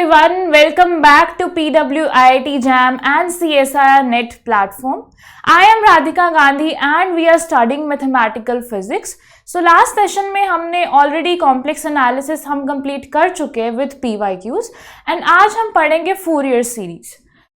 everyone, welcome back to PWIIT JAM and CSIR NET platform. I am Radhika Gandhi and we are studying mathematical physics. So last session में हमने already complex analysis हम complete कर चुके हैं with PYQs and आज हम पढ़ेंगे Fourier series.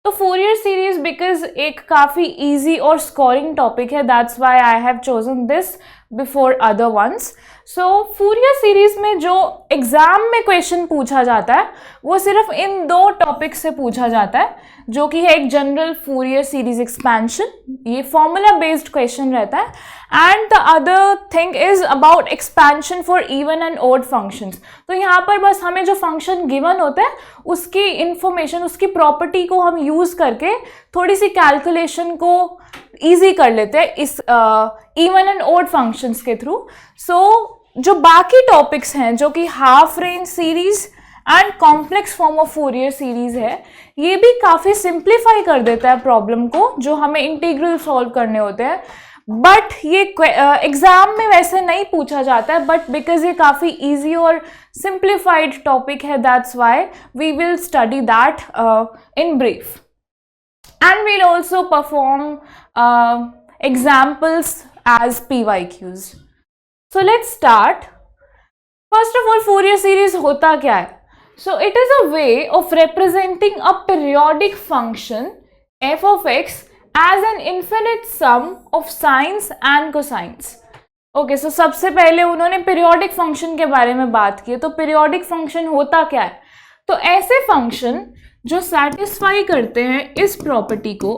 तो Fourier series because एक काफ़ी easy और scoring topic है, that's why I have chosen this before other ones. So Fourier series में जो एग्जाम में क्वेश्चन पूछा जाता है वो सिर्फ इन दो टॉपिक से पूछा जाता है, जो कि है एक जनरल Fourier सीरीज एक्सपेंशन, ये फॉर्मूला बेस्ड क्वेश्चन रहता है, and the other thing is about expansion for even and odd functions. तो यहाँ पर बस हमें जो फंक्शन गिवन होता है उसकी इंफॉर्मेशन, उसकी प्रॉपर्टी को हम यूज करके थोड़ी सी कैलकुलेशन को ईजी कर लेते हैं इस इवन एंड ऑड फंक्शंस के थ्रू. सो जो बाकी टॉपिक्स हैं जो कि half range series and complex form of Fourier series है, ये भी काफ़ी सिंप्लीफाई कर देता है प्रॉब्लम को जो हमें इंटीग्रल सॉल्व करने होते हैं. बट ये एग्जाम में वैसे नहीं पूछा जाता है, बट बिकॉज ये काफ़ी इजी और सिंप्लीफाइड टॉपिक है, that's why we will study that in brief. And we'll also perform examples as PYQs. So let's start. First of all, Fourier series होता क्या है? So it is a way of representing a periodic function f of x as an infinite sum of sines and cosines. Okay, so सबसे पहले उन्होंने periodic function के बारे में बात की. तो periodic function होता क्या है? तो ऐसे फंक्शन जो सेटिस्फाई करते हैं इस प्रॉपर्टी को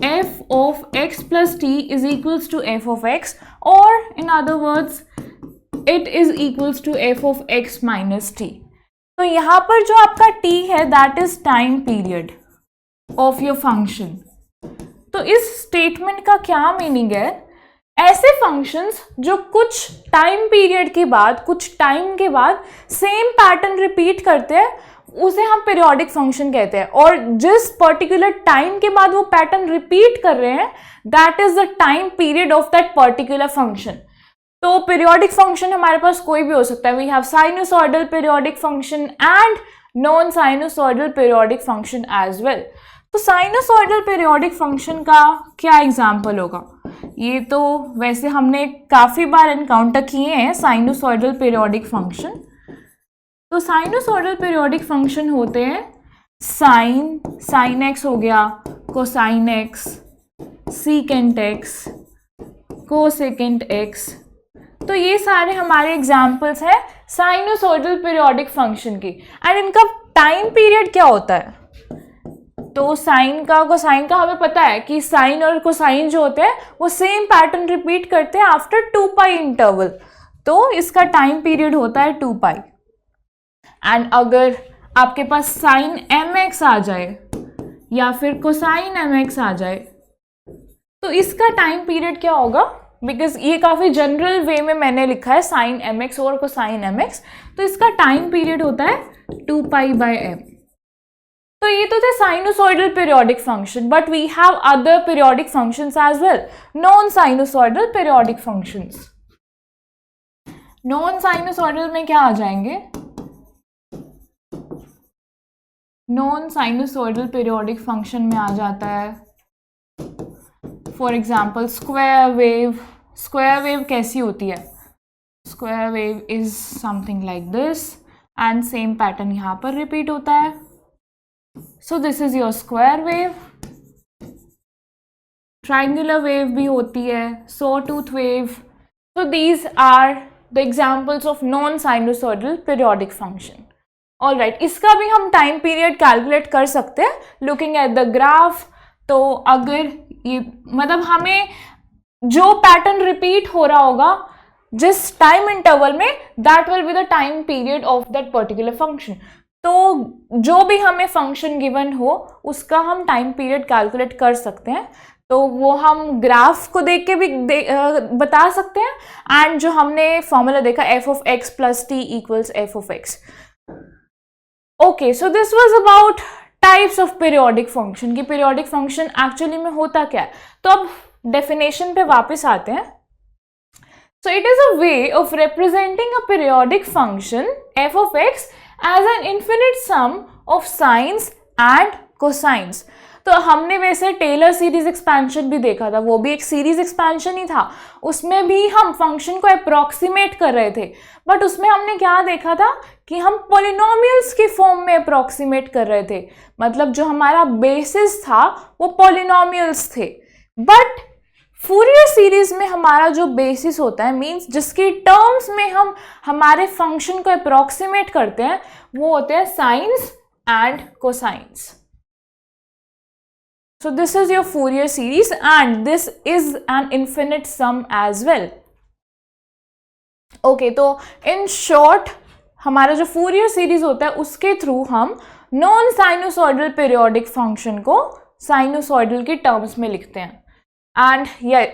f of x plus t is equals to f of x, और in other words it is equals to f of x minus t. तो यहाँ पर जो आपका t है that is time period of your function. तो इस statement का क्या मीनिंग है? ऐसे फंक्शंस जो कुछ टाइम पीरियड के बाद, कुछ टाइम के बाद सेम पैटर्न रिपीट करते हैं उसे हम पीरियोडिक फंक्शन कहते हैं, और जिस पर्टिकुलर टाइम के बाद वो पैटर्न रिपीट कर रहे हैं that is the time period of that particular function. तो पीरियोडिक फंक्शन हमारे पास कोई भी हो सकता है. We have sinusoidal periodic function and non sinusoidal periodic function as well. तो साइनोसॉइडल पीरियोडिक फंक्शन का क्या एग्जाम्पल होगा? ये तो वैसे हमने काफ़ी बार एनकाउंटर किए हैं साइनोसॉइडल पीरियोडिक फंक्शन. तो साइनोसॉइडल पीरियोडिक फंक्शन होते हैं साइन एक्स हो गया, cosine x, secant x, cosecant x. तो ये सारे हमारे एग्जाम्पल्स हैं साइनोसॉइडल पीरियोडिक फंक्शन की. एंड इनका टाइम पीरियड क्या होता है? तो साइन का, कोसाइन का हमें पता है कि साइन और कोसाइन जो होते हैं वो सेम पैटर्न रिपीट करते हैं आफ्टर 2 पाई इंटरवल. तो इसका टाइम पीरियड होता है 2 पाई. एंड अगर आपके पास साइन एम एक्स आ जाए या फिर कोसाइन एम एक्स आ जाए तो इसका टाइम पीरियड क्या होगा? बिकॉज ये काफ़ी जनरल वे में मैंने लिखा है साइन एम एक्स और कोसाइन एम एक्स. तो इसका टाइम पीरियड होता है 2 पाई बाय एम. तो ये तो थे sinusoidal periodic function, but we have other periodic functions as well, non sinusoidal periodic functions. Non sinusoidal में क्या आ जाएंगे? नॉन साइनोसॉइडल पीरियोडिक फंक्शन में आ जाता है for example square wave. Square wave कैसी होती है? Square wave is something like this and same pattern यहाँ पर रिपीट होता है. So this is your square wave. Triangular wave भी होती है, sawtooth wave. So these are the examples of non sinusoidal periodic function. All right, इसका भी हम टाइम पीरियड कैलकुलेट कर सकते हैं लुकिंग एट द ग्राफ. तो अगर ये मतलब हमें जो पैटर्न रिपीट हो रहा होगा जिस टाइम इंटरवल में, that will be the time period of that particular function. तो जो भी हमें फंक्शन गिवन हो उसका हम टाइम पीरियड कैलकुलेट कर सकते हैं. तो वो हम ग्राफ को देख के भी बता सकते हैं. एंड जो हमने फॉर्मूला देखा f of x plus t equals f of x. Okay, so this was about types of periodic function की पीरियोडिक फंक्शन एक्चुअली में होता क्या है. तो अब डेफिनेशन पे वापस आते हैं. So it is a way of representing a periodic function f of x as an infinite sum of sines and cosines. तो हमने वैसे टेलर सीरीज एक्सपेंशन भी देखा था, वो भी एक सीरीज एक्सपेंशन ही था, उसमें भी हम फंक्शन को अप्रॉक्सीमेट कर रहे थे, बट उसमें हमने क्या देखा था कि हम पॉलिनोमियल्स के फॉर्म में अप्रॉक्सीमेट कर रहे थे, मतलब जो हमारा बेसिस था वो पॉलिनोमियल्स थे। बट फूरियर सीरीज में हमारा जो बेसिस होता है, मींस जिसकी टर्म्स में हम हमारे फंक्शन को अप्रॉक्सीमेट करते हैं, वो होते हैं science and cosines. So this is your Fourier series and this is an infinite sum as well. Okay, तो in short हमारा जो Fourier series होता है उसके थ्रू हम नॉन साइनोसॉइडल पीरियोडिक फंक्शन को साइनोसॉइडल की टर्म्स में लिखते हैं। And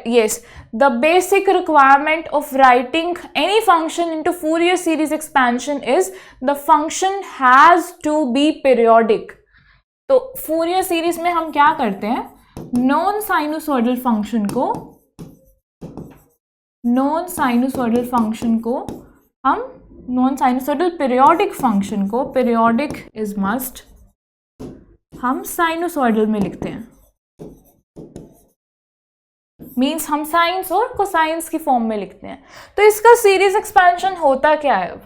yes, the basic requirement of writing any function into Fourier series expansion is the function has to be periodic. तो फूरियर सीरीज में हम क्या करते हैं, नॉन साइनोसॉइडल पीरियोडिक फंक्शन को पीरियोडिक इज मस्ट हम साइनोसॉइडल में लिखते हैं, मींस हम साइंस और कोसाइंस की फॉर्म में लिखते हैं। तो इसका सीरीज एक्सपेंशन होता क्या है? अब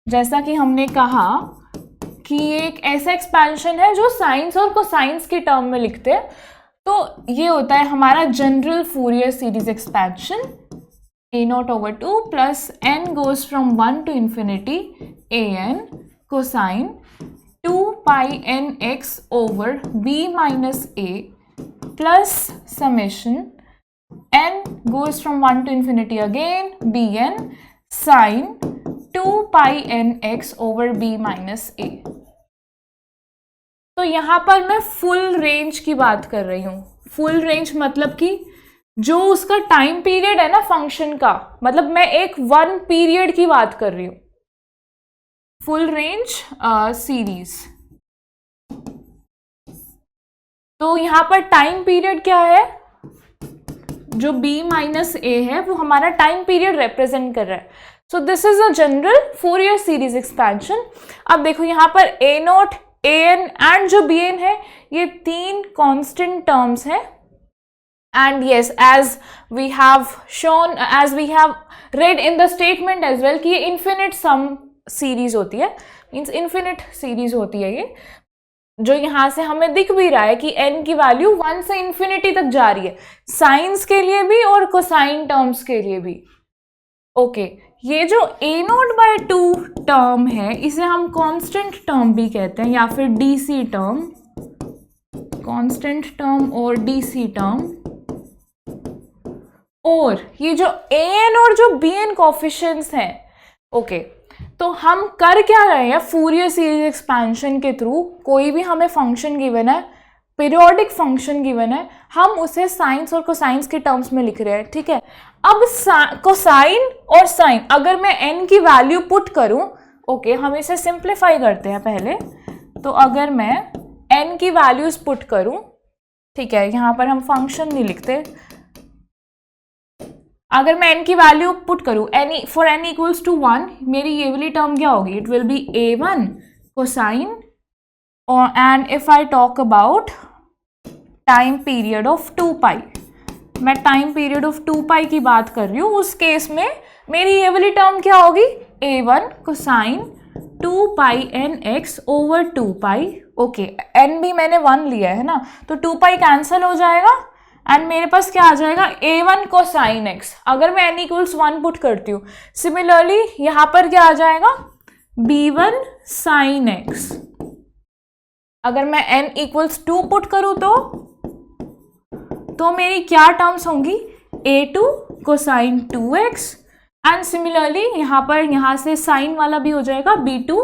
जैसा कि हमने कहा कि ये एक ऐसा एक्सपेंशन है जो साइंस और कोसाइंस की टर्म में लिखते हैं, तो ये होता है हमारा general Fourier series expansion, a0/2 plus n goes from 1 to infinity an cosine 2 pi nx over b minus a plus summation n goes from 1 to infinity again bn sin 2 pi nx over b minus a। तो यहां पर मैं full range की बात कर रही हूं। Full range मतलब कि जो उसका टाइम पीरियड है ना फंक्शन का, मतलब मैं एक 1 पीरियड की बात कर रही हूं। फुल रेंज सीरीज, तो यहां पर टाइम पीरियड क्या है, जो b माइनस a है वो हमारा टाइम पीरियड रिप्रेजेंट कर रहा है। So this is a general Fourier series expansion. अब देखो यहाँ पर a0, an एंड जो bn है ये 3 कांस्टेंट टर्म्स हैं, and yes as we have shown, as we have read in the statement as well कि ये इन्फिनिट सम सीरीज होती है, मीन्स इन्फिनिट सीरीज होती है ये, जो यहाँ से हमें दिख भी रहा है कि n की वैल्यू 1 से इन्फिनिटी तक जा रही है, साइंस के लिए भी और कोसाइन टर्म्स के लिए भी। ओके, ये जो a0/2 टर्म है इसे हम कांस्टेंट टर्म भी कहते हैं या फिर डीसी टर्म, कांस्टेंट टर्म और डीसी टर्म। और ये जो an और जो bn कोएफिशिएंट्स हैं, ओके, तो हम कर क्या रहे हैं, फूरियर सीरीज एक्सपेंशन के थ्रू कोई भी हमें फंक्शन गिवन है, पीरियोडिक फंक्शन गिवन है, हम उसे साइंस और कोसाइंस के टर्म्स में लिख रहे हैं, ठीक है। अब कोसाइन और साइन अगर मैं n की वैल्यू पुट करूं, ओके, हम इसे सिंप्लीफाई करते हैं पहले। तो अगर मैं n की वैल्यूज पुट करूं, ठीक है, यहाँ पर हम फंक्शन नहीं लिखते, अगर मैं n की वैल्यू पुट करूं फॉर n इक्वल्स टू 1, मेरी ये वाली टर्म क्या होगी, it will be a1 cosine, और and if I talk about time period of 2 pi, मैं टाइम पीरियड ऑफ 2 पाई की बात कर रही हूँ, उस केस में मेरी ये वाली टर्म क्या होगी, a1 कोसाइन 2 पाई nx ओवर 2 पाई। ओके, n भी मैंने 1 लिया है ना, तो 2 पाई कैंसिल हो जाएगा एंड मेरे पास क्या आ जाएगा, a1 कोसाइन x। अगर मैं n इक्वल्स 1 पुट करती हूँ, सिमिलरली यहाँ पर क्या आ जाएगा, b1 साइन x। अगर मैं n इक्वल्स 2 पुट करूँ तो मेरी क्या टर्म्स होंगी, a2 cosine 2x and similarly यहाँ से साइन वाला भी हो जाएगा, b2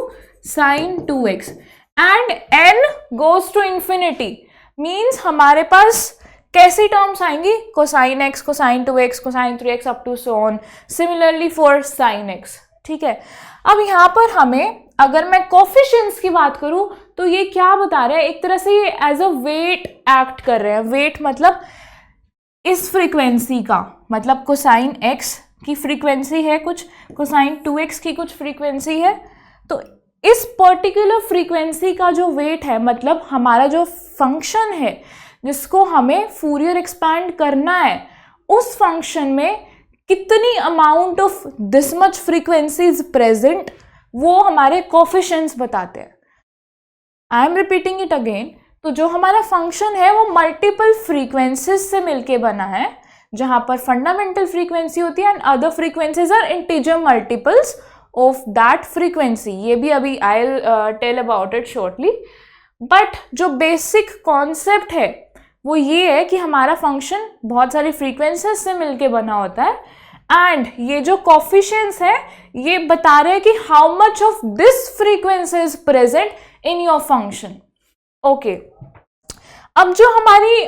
sine 2x and n goes to infinity, means हमारे पास कैसी टर्म्स आएंगी, cosine x, cosine 2x, cosine 3x up to so on, similarly for sine x, ठीक है। अब यहाँ पर हमें अगर मैं कोफिशिएंट्स की बात करूँ तो ये क्या बता रहे हैं, एक तरह से ये एज अ वेट एक्ट कर रहे हैं। वेट मतलब इस फ्रीक्वेंसी का, मतलब कोसाइन x की फ्रीक्वेंसी है कुछ, कोसाइन 2x की कुछ फ्रीक्वेंसी है, तो इस पर्टिकुलर फ्रीक्वेंसी का जो वेट है, मतलब हमारा जो फंक्शन है जिसको हमें फूरियर एक्सपैंड करना है, उस फंक्शन में कितनी amount of this much frequency is present, वो हमारे कोफिशिएंट्स बताते हैं। I am repeating it again. तो जो हमारा फंक्शन है वो मल्टीपल फ्रीक्वेंसीज से मिलके बना है, जहां पर फंडामेंटल फ्रीक्वेंसी होती है and other frequencies are integer multiples of that frequency. ये भी अभी I will tell about it shortly. But जो बेसिक कॉन्सेप्ट है वो ये है कि हमारा फंक्शन बहुत सारी फ्रीक्वेंसीज से मिलके बना होता है, एंड ये जो कोफिशिएंट्स है ये बता रहे हैं कि how much of this frequency is present in your function. Okay, अब जो हमारी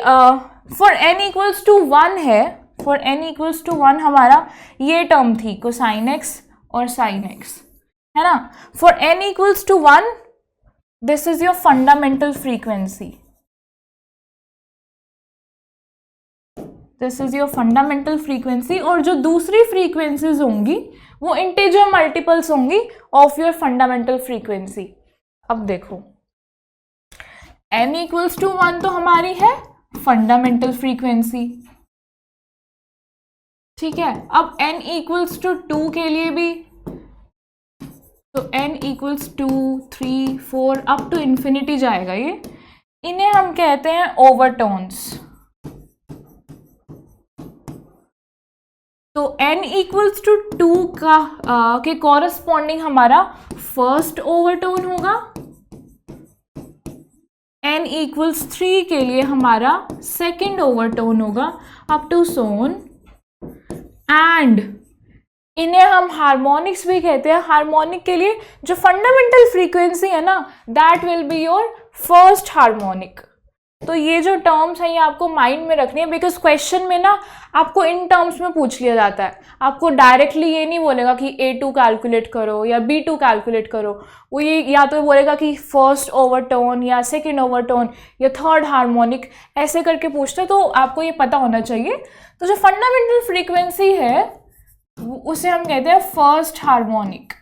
फॉर n इक्वल्स टू 1 है, फॉर n इक्वल्स टू 1 हमारा ये टर्म थी कोसाइन x और साइन x, है ना। For n equals to 1 this is your fundamental frequency, this is your fundamental frequency. और जो दूसरी फ्रीक्वेंसीज होंगी वो इंटीजर मल्टीपल्स होंगी ऑफ योर फंडामेंटल फ्रीक्वेंसी। अब देखो n इक्वल्स टू 1 तो हमारी है फंडामेंटल फ्रीक्वेंसी, ठीक है। अब n इक्वल्स टू 2 के लिए भी, तो n equals to 3 4 up to infinity जाएगा ये, इन्हें हम कहते हैं ओवरटोन्स। तो n इक्वल्स टू 2 का के कॉरस्पॉन्डिंग हमारा फर्स्ट ओवरटोन होगा, n इक्वल्स 3 के लिए हमारा सेकेंड ओवरटोन होगा, अप टू सोन। एंड इन्हें हम हार्मोनिक्स भी कहते हैं। हार्मोनिक के लिए जो फंडामेंटल फ्रीक्वेंसी है ना, that will be your first harmonic. तो ये जो टर्म्स हैं ये आपको माइंड में रखनी है, बिकॉज क्वेश्चन में ना आपको इन टर्म्स में पूछ लिया जाता है। आपको डायरेक्टली ये नहीं बोलेगा कि A2 कैलकुलेट करो या B2 कैलकुलेट करो, वो ये या तो बोलेगा कि फर्स्ट ओवरटोन या सेकंड ओवरटोन या थर्ड हार्मोनिक, ऐसे करके पूछते हैं। तो आपको ये पता होना चाहिए। तो जो फंडामेंटल फ्रीक्वेंसी है उसे हम कहते हैं first harmonic.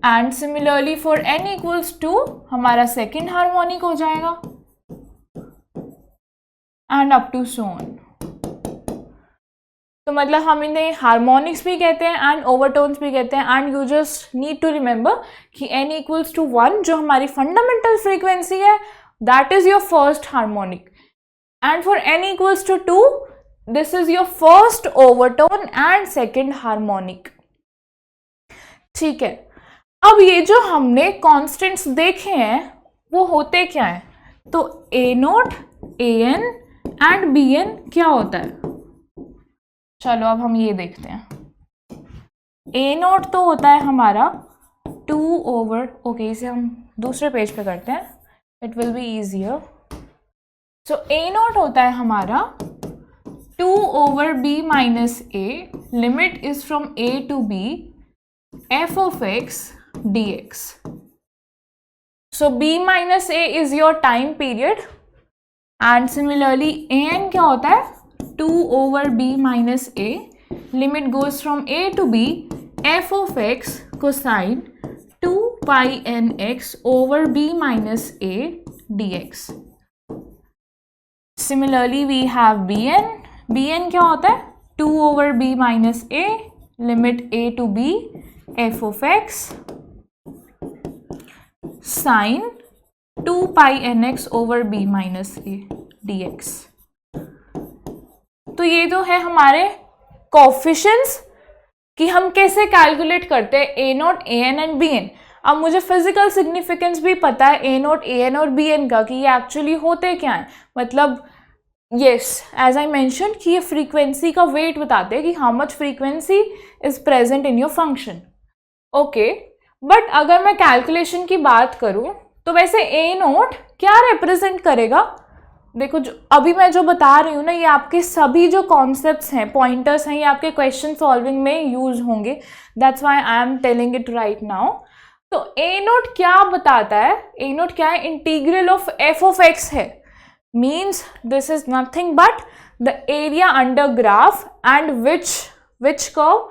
And similarly for n equals to हमारा सेकेंड हार्मोनिक हो जाएगा, एंड अप टू सोन। तो मतलब हम इन्हें हार्मोनिक्स भी कहते हैं एंड ओवरटोन्स भी कहते हैं। And you just need to remember कि n इक्वल्स टू 1 जो हमारी फंडामेंटल फ्रीक्वेंसी है, that is your first harmonic, and for n equals to 2 this is your first overtone and second harmonic, ठीक है। अब ये जो हमने कॉन्स्टेंट्स देखे हैं वो होते क्या है, तो A0, AN एंड BN क्या होता है, चलो अब हम ये देखते हैं। A0 तो होता है हमारा 2 ओवर, ओके इसे हम दूसरे पेज पे करते हैं, it will be easier. So A0 होता है हमारा 2 over B minus A, limit is from A to B, f of x dx. So b minus a is your time period, and similarly an क्या होता है 2 over b minus a, limit goes from a to b, f of x cosine 2 pi n x over b minus a dx. Similarly we have bn, bn क्या होता है 2 over b minus a, limit a to b, f of x sin 2 pi nx over b minus a dx. तो ये तो है हमारे coefficients कि हम कैसे कैलकुलेट करते हैं A0, AN एंड BN। अब मुझे फिजिकल सिग्निफिकेंस भी पता है A0, AN और BN का कि ये एक्चुअली होते क्या है। मतलब यस, एज आई मेंशन कि ये फ्रीक्वेंसी का वेट बताते हैं कि how much frequency is present in your function. Okay, but अगर मैं कैलकुलेशन की बात करूं तो वैसे A0 क्या रिप्रेजेंट करेगा। देखो जो अभी मैं जो बता रही हूँ ना, ये आपके सभी जो कॉन्सेप्ट्स हैं, पॉइंटर्स हैं, ये आपके क्वेश्चन सॉल्विंग में यूज होंगे, that's why I am telling it right now. तो A0 क्या बताता है, A0 क्या है, integral of f of x है, means this is nothing but the area under graph and which curve.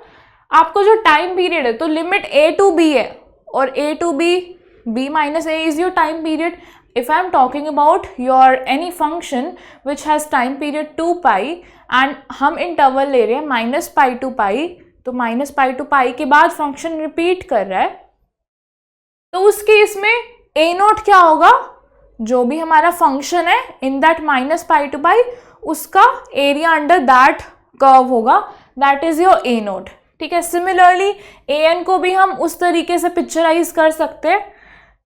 आपको जो टाइम पीरियड है तो लिमिट a टू b है, or a to b minus a is your time period. If I am talking about your any function which has time period 2 pi and हम interval ले रहे हैं -π to π, तो -π to π के बाद function repeat कर रहा है, तो उस केस में a नोट क्या होगा, जो भी हमारा फंक्शन है इन दैट -π to π उसका एरिया अंडर दैट कर्व होगा, that is your a note. ठीक है. सिमिलरली an को भी हम उस तरीके से पिक्चराइज कर सकते हैं,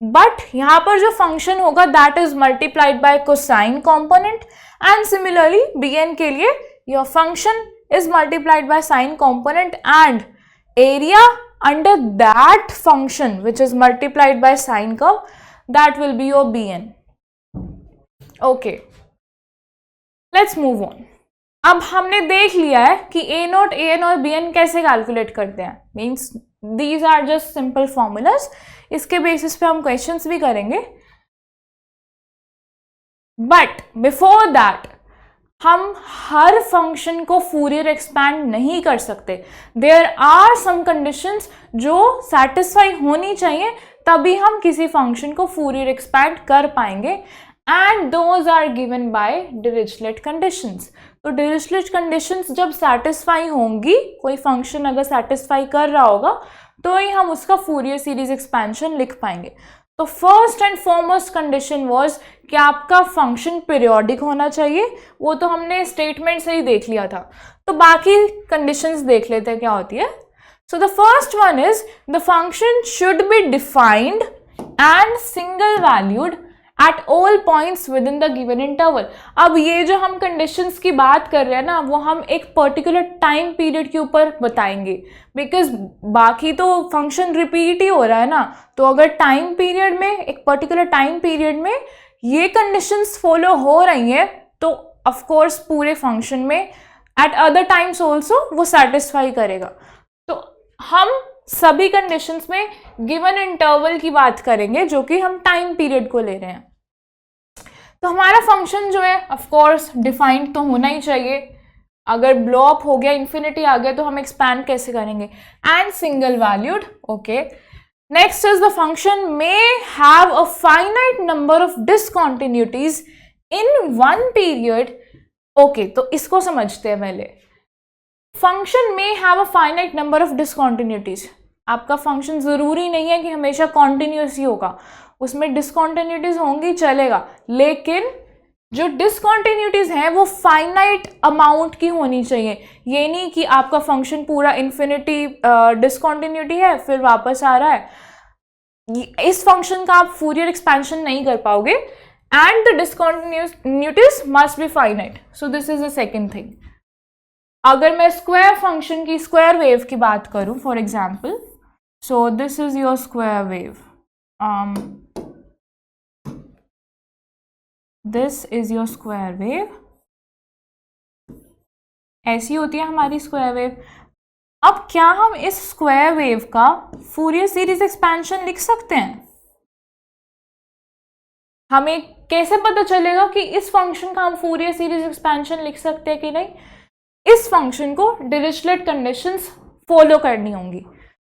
बट यहाँ पर जो फंक्शन होगा that is multiplied by cosine component, and similarly bn के लिए your function is multiplied by sine component and area under that function which is multiplied by sine curve, that will be your bn. Okay, let's move on. अब हमने देख लिया है कि a naught, an और bn कैसे calculate करते हैं. Means these are just simple formulas. इसके बेसिस पे हम क्वेश्चंस भी करेंगे. बट बिफोर दैट हम हर फंक्शन को फूरियर एक्सपैंड नहीं कर सकते. देयर आर सम कंडीशंस जो सेटिस्फाई होनी चाहिए, तभी हम किसी फंक्शन को फूरियर एक्सपैंड कर पाएंगे, and those are given by Dirichlet conditions. तो डिरिचलेट कंडीशंस जब सेटिस्फाई होंगी, कोई फंक्शन अगर सेटिस्फाई कर रहा होगा, तो ही हम उसका फूरियर सीरीज एक्सपेंशन लिख पाएंगे. तो first and foremost condition was कि आपका फंक्शन पीरियोडिक होना चाहिए. वो तो हमने स्टेटमेंट से ही देख लिया था. तो बाकी कंडीशंस देख लेते हैं क्या होती है. So the first one is the function should be defined and single valued at all points within the given interval. अब ये जो हम conditions की बात कर रहे हैं ना, वो हम एक particular time period के ऊपर बताएंगे, because बाकी तो function repeat ही हो रहा है ना. तो अगर time period में, एक particular time period में ये conditions follow हो रही हैं, तो of course पूरे function में at other times also वो satisfy करेगा. तो हम सभी कंडीशंस में गिवन इंटरवल की बात करेंगे, जो कि हम टाइम पीरियड को ले रहे हैं. तो हमारा फंक्शन जो है ऑफ कोर्स डिफाइंड तो होना ही चाहिए. अगर ब्लो अप हो गया, इन्फिनिटी आ गया, तो हम एक्सपैंड कैसे करेंगे. And single valued. Okay, next is the function may have a finite number of discontinuities in one period. Okay, तो इसको समझते हैं पहले. फंक्शन में have a finite number of discontinuities. आपका फंक्शन जरूरी नहीं है कि हमेशा कॉन्टिन्यूस ही होगा, उसमें डिसकंटिन्यूटीज होंगी, चलेगा, लेकिन जो डिसकंटिन्यूटीज हैं वो फाइनाइट अमाउंट की होनी चाहिए. ये नहीं कि आपका फंक्शन पूरा इन्फिनिटी डिसकंटिन्यूटी है फिर वापस आ रहा है. इस फंक्शन का आप फूरियर एक्सपेंशन नहीं कर पाओगे. And the discontinuities must be finite. So this is the second thing. अगर मैं स्क्वायर फंक्शन की, स्क्वायर वेव की बात करूं, for example, so this is your square wave, this is your square wave. ऐसी होती है हमारी स्क्वायर वेव. अब क्या हम इस स्क्वायर वेव का फूरियर सीरीज एक्सपेंशन लिख सकते हैं? हमें कैसे पता चलेगा कि इस फंक्शन का हम फूरियर सीरीज एक्सपेंशन लिख सकते हैं कि नहीं? इस फंक्शन को डिरिचलेट कंडीशंस फॉलो करनी होंगी.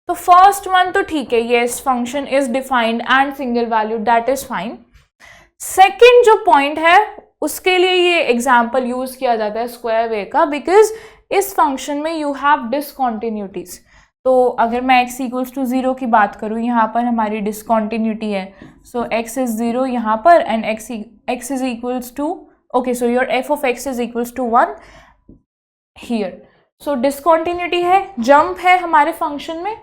तो फर्स्ट वन तो ठीक है, yes function is defined and single value, that is fine. Second जो पॉइंट है उसके लिए ये एग्जाम्पल यूज किया जाता है स्क्वायर वेव का, बिकॉज इस फंक्शन में यू हैव डिसकंटिन्यूटीज. तो अगर मैं x इक्वल्स टू 0 की बात करूँ, यहाँ पर हमारी डिसकंटिन्यूटी है. सो x इज 0 यहाँ पर and x is equals to, okay, so your f of x is equals to 1 here. So discontinuity है, जंप है हमारे फंक्शन में,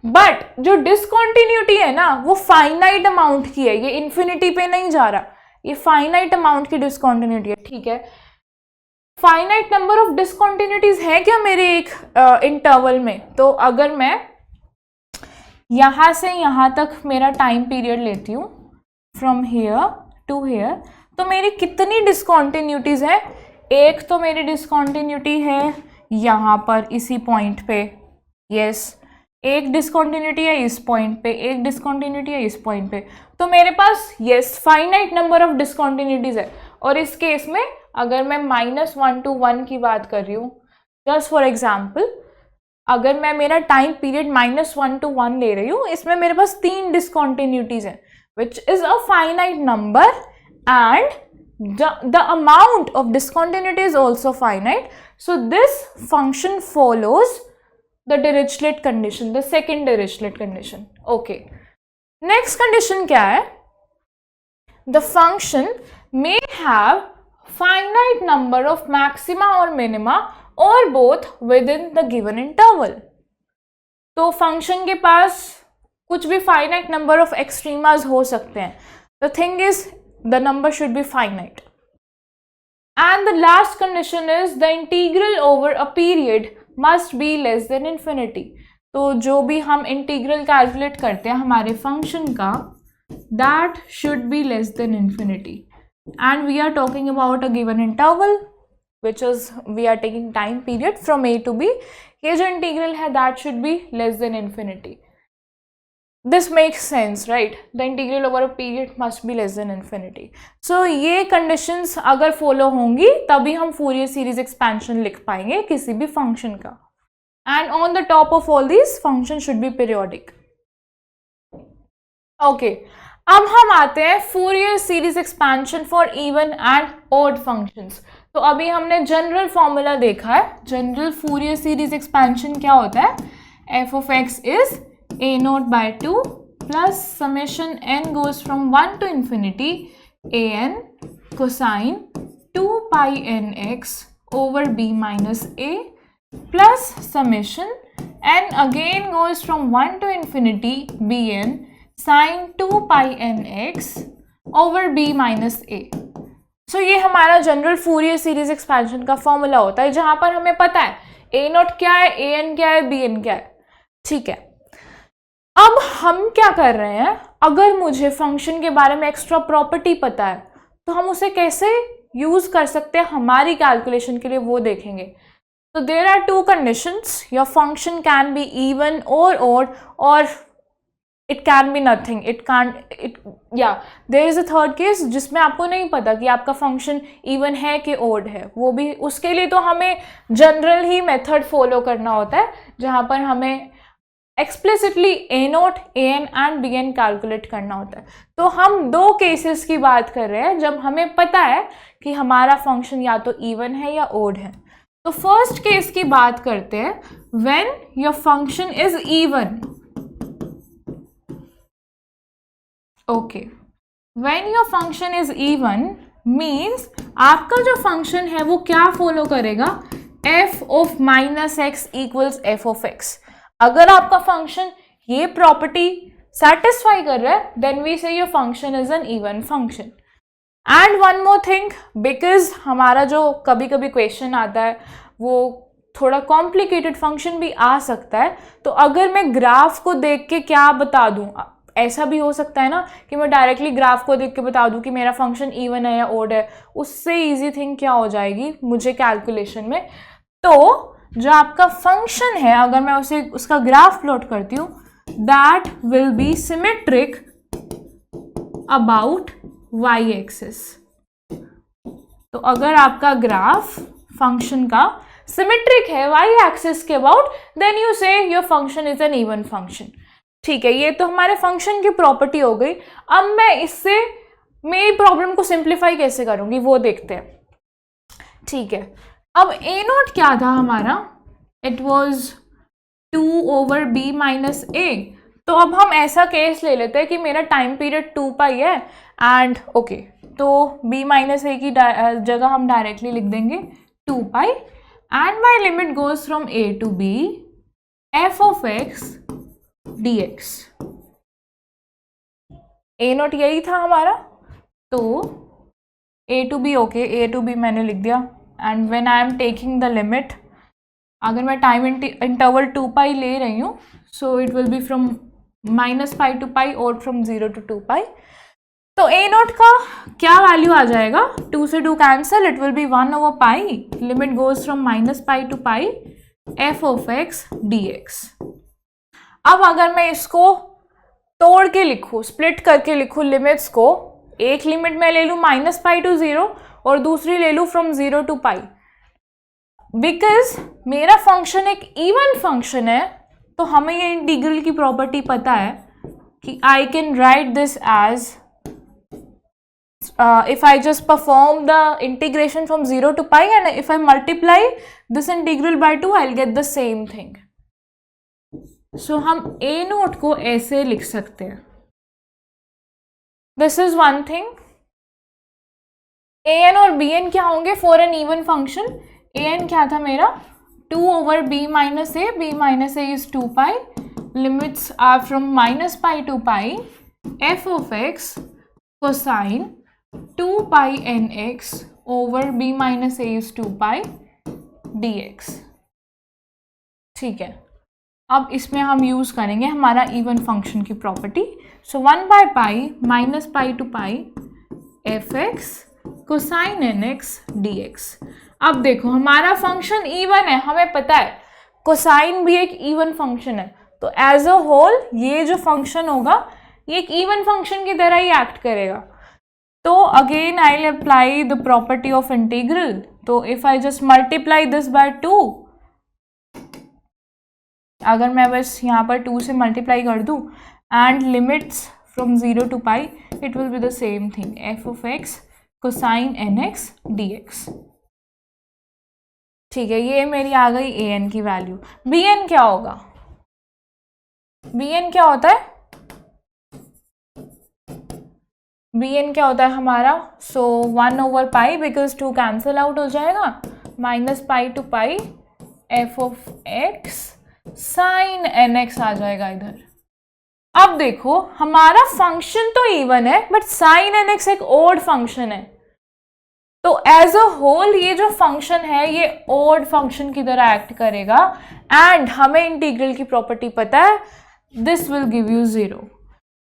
बट जो डिसकंटिन्यूटी है ना वो फाइनाइट अमाउंट की है, ये इन्फिनिटी पे नहीं जा रहा, ये फाइनाइट अमाउंट की डिसकंटिन्यूटी है. ठीक है, फाइनाइट नंबर ऑफ डिसकंटिन्यूटीज है क्या मेरे एक इंटरवल में? तो अगर मैं यहां से यहां तक मेरा टाइम पीरियड लेती हूँ, फ्रॉम हेयर टू हेयर, तो मेरी कितनी डिसकंटिन्यूटीज है? एक तो मेरी डिसकंटिन्यूटी है यहाँ पर इसी पॉइंट पे, यस, एक डिसकंटिन्यूटी है इस पॉइंट पे, एक डिसकंटिन्यूटी है इस पॉइंट पे. तो मेरे पास yes finite number of discontinuities है. और इस केस में अगर मैं -1 to 1 की बात कर रही हूँ, जस्ट फॉर एग्जाम्पल, अगर मैं मेरा टाइम पीरियड -1 to 1 ले रही हूँ, इसमें मेरे पास 3 डिसकॉन्टिन्यूटीज हैं, which is a finite number and the amount of discontinuity is also finite. So this function follows the Dirichlet condition, the second Dirichlet condition. Okay. Next condition क्या है? The function may have finite number of maxima or minima or both within the given interval. तो function के पास कुछ भी finite number of extremas हो सकते हैं. The thing is, the number should be finite. And the last condition is the integral over a period must be less than infinity. तो जो भी हम इंटीग्रल कैलकुलेट करते हैं हमारे फंक्शन का, that should be less than infinity. And we are talking about a given interval, which is we are taking time period from A to B. ये जो इंटीग्रल है that should be less than infinity. This makes sense, right? The integral over a period must be less than infinity. So ये conditions अगर follow होंगी तभी हम Fourier series expansion लिख पाएंगे किसी भी function का. And on the top of all these, function should be periodic. Okay. अब हम आते हैं Fourier series expansion for even and odd functions. तो अभी हमने general formula देखा है. General Fourier series expansion क्या होता है? f of x is a0 by 2 plus summation n goes from 1 to infinity an cosine 2 pi nx over b minus a plus summation n again goes from 1 to infinity bn sine 2 pi nx over b minus a. So ये हमारा general Fourier series expansion का formula होता है जहां पर हमें पता है a0 क्या है, an क्या है, bn क्या है. ठीक है. अब हम क्या कर रहे हैं, अगर मुझे फंक्शन के बारे में एक्स्ट्रा प्रॉपर्टी पता है तो हम उसे कैसे यूज कर सकते हैं हमारी कैलकुलेशन के लिए, वो देखेंगे. तो there are two conditions. Your function can be even और ऑड, और it can be nothing. There is a third case जिसमें आपको नहीं पता कि आपका फंक्शन इवन है कि ऑड है. वो भी, उसके लिए तो हमें जनरल ही मेथड फॉलो करना होता है जहां पर हमें explicitly a0, an and bn calculate करना होता है. तो हम दो केसेस की बात कर रहे हैं जब हमें पता है कि हमारा फंक्शन या तो इवन है या ओड है. तो फर्स्ट केस की बात करते हैं, when your function is even. Okay, when your function is even means आपका जो फंक्शन है वो क्या फॉलो करेगा, f of minus x equals f of x. अगर आपका फंक्शन ये प्रॉपर्टी सेटिस्फाई कर रहा है देन वी से your function is an even function. And one more thing, because हमारा जो कभी कभी क्वेश्चन आता है वो थोड़ा कॉम्प्लिकेटेड फंक्शन भी आ सकता है. तो अगर मैं ग्राफ को देख के क्या बता दूं, ऐसा भी हो सकता है ना कि मैं डायरेक्टली ग्राफ को देख के बता दूं कि मेरा फंक्शन इवन है या ओड है. उससे इजी थिंग क्या हो जाएगी मुझे कैलकुलेशन में, तो जो आपका फंक्शन है अगर मैं उसे उसका ग्राफ प्लॉट करती हूँ, that will B symmetric about y axis. तो अगर आपका ग्राफ फंक्शन का सिमेट्रिक है y एक्सिस के अबाउट, देन यू से your function is an even function. ठीक है, ये तो हमारे फंक्शन की प्रॉपर्टी हो गई. अब मैं इससे मेरी प्रॉब्लम को सिंप्लीफाई कैसे करूंगी वो देखते हैं. ठीक है, अब a0 क्या था हमारा, it was 2 over b minus a. तो अब हम ऐसा केस ले लेते हैं कि मेरा टाइम पीरियड 2 पाई है एंड ओके, तो b माइनस a की जगह हम डायरेक्टली लिख देंगे 2 pi and my limit goes from a to b f of x dx. a0 यही था हमारा, तो a to b okay, a to b मैंने लिख दिया. And when I am taking the limit, अगर मैं टाइम इंटरवल 2 पाई ले रही हूँ, so it will be from -π to π और फ्रॉम 0 to 2 पाई. तो a0 का क्या वैल्यू आ जाएगा, 2 से 2 cancel, it will be 1 over pi, limit goes from -π to π f of x dx. अब अगर मैं इसको तोड़ के लिखूँ, स्प्लिट करके लिखूँ लिमिट्स को, एक लिमिट मैं ले लूँ -π to 0 और दूसरी ले लूँ फ्रॉम 0 to π. बिकॉज मेरा फंक्शन एक इवन फंक्शन है, तो हमें ये इंटीग्रल की प्रॉपर्टी पता है कि I can write this as if I just perform the integration from 0 to pi and if I multiply this integral by 2, I'll get the same thing. So हम a note को ऐसे लिख सकते हैं. This is one thing. an और bn क्या होंगे for an even function? an क्या था मेरा? 2 over b minus a. b minus a is 2 pi. Limits are from minus pi to pi. f of x cosine 2 pi nx over b minus a is 2 pi dx. ठीक है, अब इसमें हम use करेंगे हमारा इवन फंक्शन की property. So 1 by pi minus pi to pi f x cosine n x d x. अब देखो हमारा फंक्शन इवन है, हमें पता है कोसाइन भी एक इवन फंक्शन है, तो एज अ होल ये जो फंक्शन होगा ये एक इवन फंक्शन की तरह ही एक्ट करेगा. तो again I will apply the property of integral. तो if I just multiply this by 2, अगर मैं बस यहाँ पर 2 से मल्टीप्लाई कर दूँ and limits from 0 to pi, it will be the same thing f of x cosine n x d x. ठीक है, ये मेरी आ गई ए एन की वैल्यू. बी एन क्या होगा? बी एन क्या होता है? बी एन क्या होता है हमारा? So 1 over pi, because 2 cancel out हो जाएगा, minus pi to pi f of x sine n x आ जाएगा इधर. अब देखो हमारा फंक्शन तो इवन है बट साइन एन एक्स एक ओड फंक्शन है, तो एज अ होल ये जो फंक्शन है ये ओड फंक्शन की तरह एक्ट करेगा. एंड हमें इंटीग्रल की प्रॉपर्टी पता है, दिस विल गिव यू 0.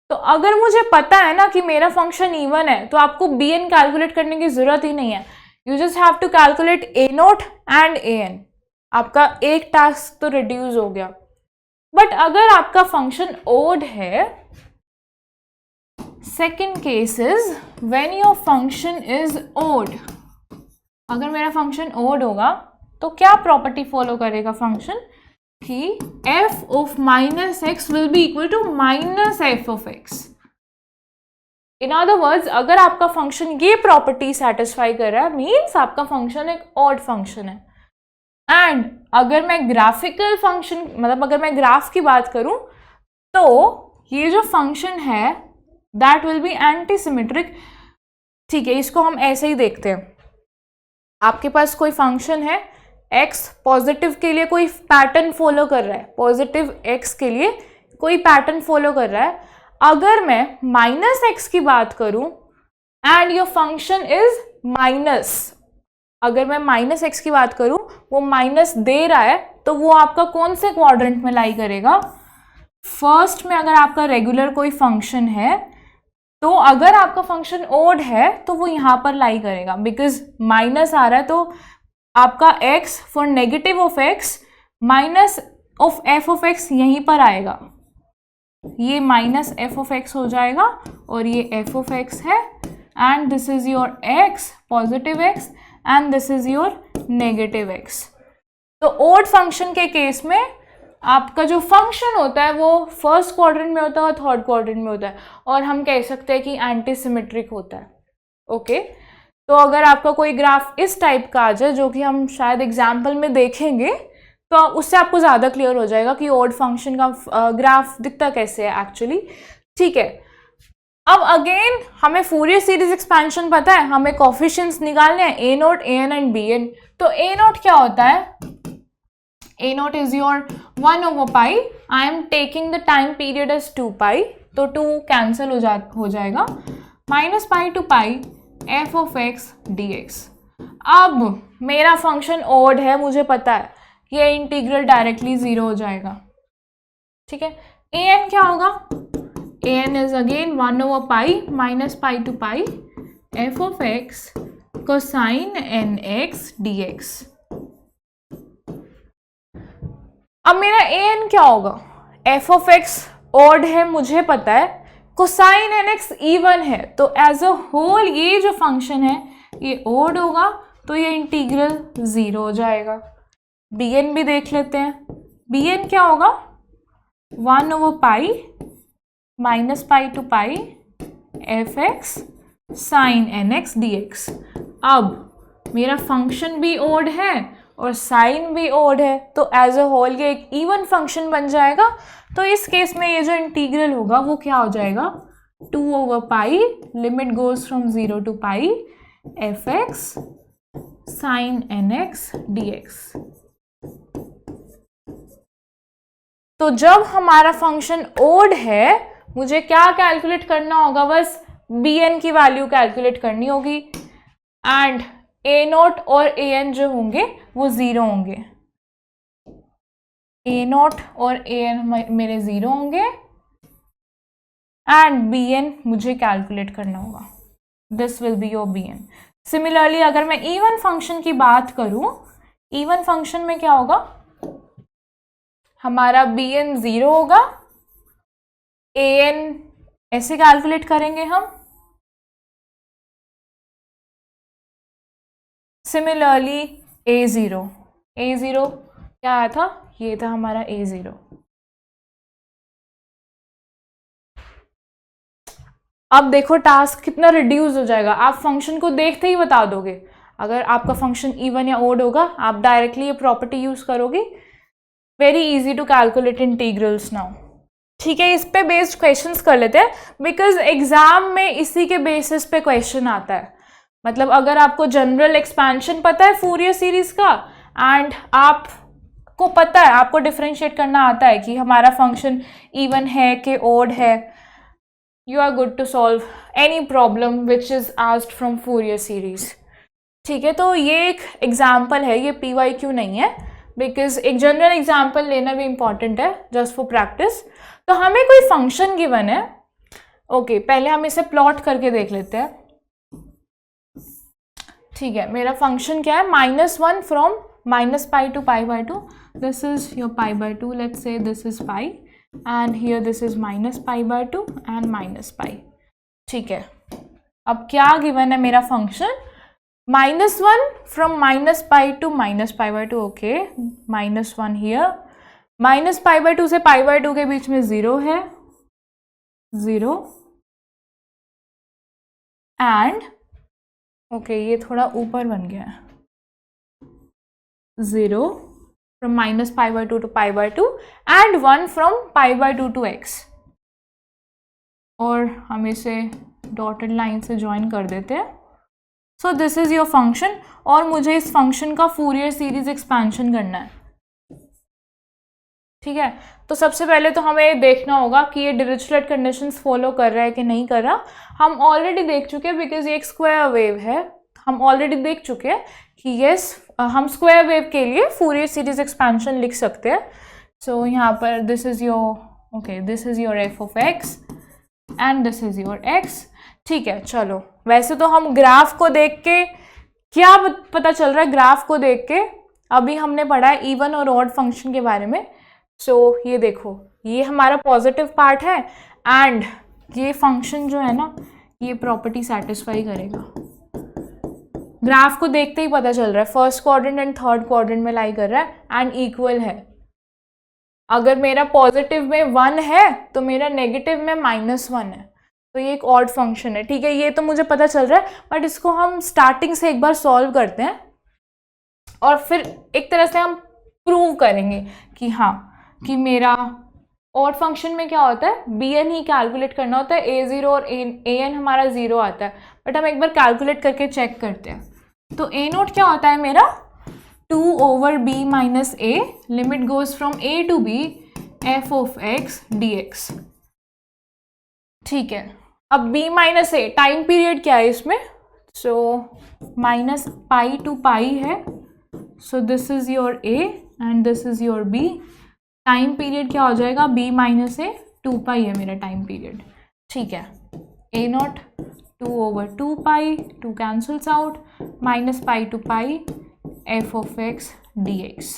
तो अगर मुझे पता है ना कि मेरा फंक्शन इवन है, तो आपको बी एन कैलकुलेट करने की जरूरत ही नहीं है. You just have to calculate a naught and a n. आपका एक टास्क तो रिड्यूस हो गया. बट अगर आपका फंक्शन ओड है, second case is when your function is odd. अगर मेरा फंक्शन ओड होगा तो क्या प्रॉपर्टी फॉलो करेगा फंक्शन कि f of minus x will be equal to minus f of x. In other words, अगर आपका फंक्शन ये प्रॉपर्टी सेटिस्फाई कर रहा है, मीन्स आपका फंक्शन एक ऑड फंक्शन है. एंड अगर मैं ग्राफिकल फंक्शन, मतलब अगर मैं ग्राफ की बात करूं, तो ये जो फंक्शन है that will B anti symmetric. ठीक है, इसको हम ऐसे ही देखते हैं. आपके पास कोई फंक्शन है, x पॉजिटिव के लिए कोई पैटर्न फॉलो कर रहा है, पॉजिटिव x के लिए कोई पैटर्न फॉलो कर रहा है. अगर मैं माइनस एक्स की बात करूं and your function is minus, अगर मैं माइनस एक्स की बात करूं, वो माइनस दे रहा है, तो वो आपका कौन से क्वाड्रेंट में लाई करेगा? फर्स्ट में. अगर आपका रेगुलर कोई फंक्शन है, तो अगर आपका फंक्शन ओड है तो वो यहाँ पर लाई करेगा, बिकॉज माइनस आ रहा है, तो आपका x for negative of x minus of f of x यहीं पर आएगा. ये माइनस एफ ऑफ एक्स हो जाएगा और ये एफ ऑफ एक्स है, and this is your x positive x and this is your negative x. तो ओड फंक्शन के केस में आपका जो फंक्शन होता है वो फर्स्ट क्वाड्रेंट में होता है और थर्ड क्वाड्रेंट में होता है, और हम कह सकते हैं कि एंटी सिमेट्रिक होता है. ओके, तो अगर आपका कोई ग्राफ इस टाइप का आ जाए, जो कि हम शायद एग्जाम्पल में देखेंगे, तो उससे आपको ज़्यादा क्लियर हो जाएगा कि ओड फंक्शन का ग्राफ दिखता कैसे है एक्चुअली. ठीक है, अब अगेन हमें फूरियर सीरीज एक्सपेंशन पता है, हमें कोफिशिएंट्स निकालने हैं a naught, a n and b n. तो ए नोट क्या होता है? A naught is your 1 over pi. I am taking the time period as 2 pi, तो 2 कैंसिल हो जाएगा, minus pi to pi f of x d x. अब मेरा function odd है, मुझे पता है ये इंटीग्रल डायरेक्टली 0 हो जाएगा. ठीक है, ए एन क्या होगा? A n is again 1 over pi minus pi to pi f of x cosine n x d x. अब मेरा ए एन क्या होगा? एफ ऑफ एक्स ओड है, मुझे पता है, कोसाइन एन एक्स इवन है, तो एज अ होल ये जो फंक्शन है ये ओड होगा, तो ये इंटीग्रल 0 हो जाएगा. बी एन भी देख लेते हैं। बी एन क्या होगा, 1/पाई minus pi to pi f x sine n x d x. अब मेरा फंक्शन भी ओड है और साइन भी ओड है, तो एज अ होल ये एक इवन फंक्शन बन जाएगा। तो इस केस में ये जो इंटीग्रल होगा वो क्या हो जाएगा, 2/पाई limit goes from 0 to pi f x sine n x d x. तो जब हमारा फंक्शन ओड है मुझे क्या कैलकुलेट करना होगा, बस बी एन की वैल्यू कैलकुलेट करनी होगी एंड ए नॉट और ए एन जो होंगे वो 0 होंगे। ए नॉट और ए एन मेरे 0 होंगे एंड बी एन मुझे कैलकुलेट करना होगा। This will be your b n. Similarly अगर मैं इवन फंक्शन की बात करूं, इवन फंक्शन में क्या होगा, हमारा बी एन 0 होगा, ए एन ऐसे कैलकुलेट करेंगे हम। सिमिलरली a0 क्या आया था, ये था हमारा a0। अब देखो टास्क कितना रिड्यूस हो जाएगा, आप फंक्शन को देखते ही बता दोगे। अगर आपका फंक्शन इवन या ओड होगा आप डायरेक्टली ये प्रॉपर्टी यूज करोगे। Very easy to calculate integrals now. ठीक है, इस पे बेस्ड क्वेश्चंस कर लेते हैं बिकॉज एग्जाम में इसी के बेसिस पे क्वेश्चन आता है। मतलब अगर आपको जनरल एक्सपेंशन पता है फूरियर सीरीज का एंड आपको पता है, आपको डिफरेंशिएट करना आता है कि हमारा फंक्शन इवन है कि ओड है, you are good to solve any problem which is asked from Fourier series। ठीक है, तो ये एक एग्जाम्पल है, ये PYQ नहीं है बिकॉज एक जनरल एग्जाम्पल लेना भी इम्पॉर्टेंट है जस्ट फॉर प्रैक्टिस। तो हमें कोई फंक्शन गिवन है, ओके पहले हम इसे प्लॉट करके देख लेते हैं। ठीक है, मेरा फंक्शन क्या है, -1 फ्रॉम -पाई टू पाई/2। दिस इज योर पाई/2, let's say this is pi and here this is -पाई/2 and -पाई। ठीक है, अब क्या गिवन है मेरा फंक्शन, -1 from -पाई to -पाई/2। ओके, -1 here, -पाई/2 से पाई/2 के बीच में 0 है, 0 एंड ओके ये थोड़ा ऊपर बन गया है, 0 from -पाई/2 to पाई/2 and 1 from पाई/2 to x। और हम इसे डॉटेड लाइन से ज्वाइन कर देते हैं। सो दिस इज योर फंक्शन और मुझे इस फंक्शन का फूरियर सीरीज एक्सपेंशन करना है। ठीक है, तो सबसे पहले तो हमें देखना होगा कि ये डिरिचलेट कंडीशंस फॉलो कर रहा है कि नहीं कर रहा। हम ऑलरेडी देख चुके हैं बिकॉज ये एक स्क्वायर वेव है, हम ऑलरेडी देख चुके हैं कि यस हम स्क्वायर वेव के लिए फूरियर सीरीज एक्सपेंशन लिख सकते हैं। सो यहाँ पर this is your okay, this is your f of x and this is your x. ठीक है, चलो वैसे तो हम ग्राफ को देख के क्या पता चल रहा है, ग्राफ को देख के अभी हमने पढ़ा है इवन और ऑड फंक्शन के बारे में। सो ये देखो, ये हमारा पॉजिटिव पार्ट है एंड ये फंक्शन जो है ना ये प्रॉपर्टी सेटिस्फाई करेगा। ग्राफ को देखते ही पता चल रहा है first quadrant and third quadrant में लाई कर रहा है एंड इक्वल है। अगर मेरा पॉजिटिव में 1 है तो मेरा नेगेटिव में -1 है, तो ये एक ऑड फंक्शन है। ठीक है, ये तो मुझे पता चल रहा है बट इसको हम स्टार्टिंग से एक बार सॉल्व करते हैं और फिर एक तरह से हम प्रूव करेंगे कि हाँ कि मेरा ऑड फंक्शन में क्या होता है, bn ही कैलकुलेट करना होता है, a0 और an हमारा 0 आता है। बट हम एक बार कैलकुलेट करके चेक करते हैं। तो a0 क्या होता है मेरा, 2/b - a, limit goes from a to b f of x dx। ठीक है, अब b - a टाइम पीरियड क्या है इसमें, सो -पाई टू पाई है, so this is your a and this is your b। Time period क्या हो जाएगा, b - a 2 पाई है मेरा टाइम पीरियड। ठीक है, a0 2/2 pi, 2 cancels out, -pi to pi f of x dx।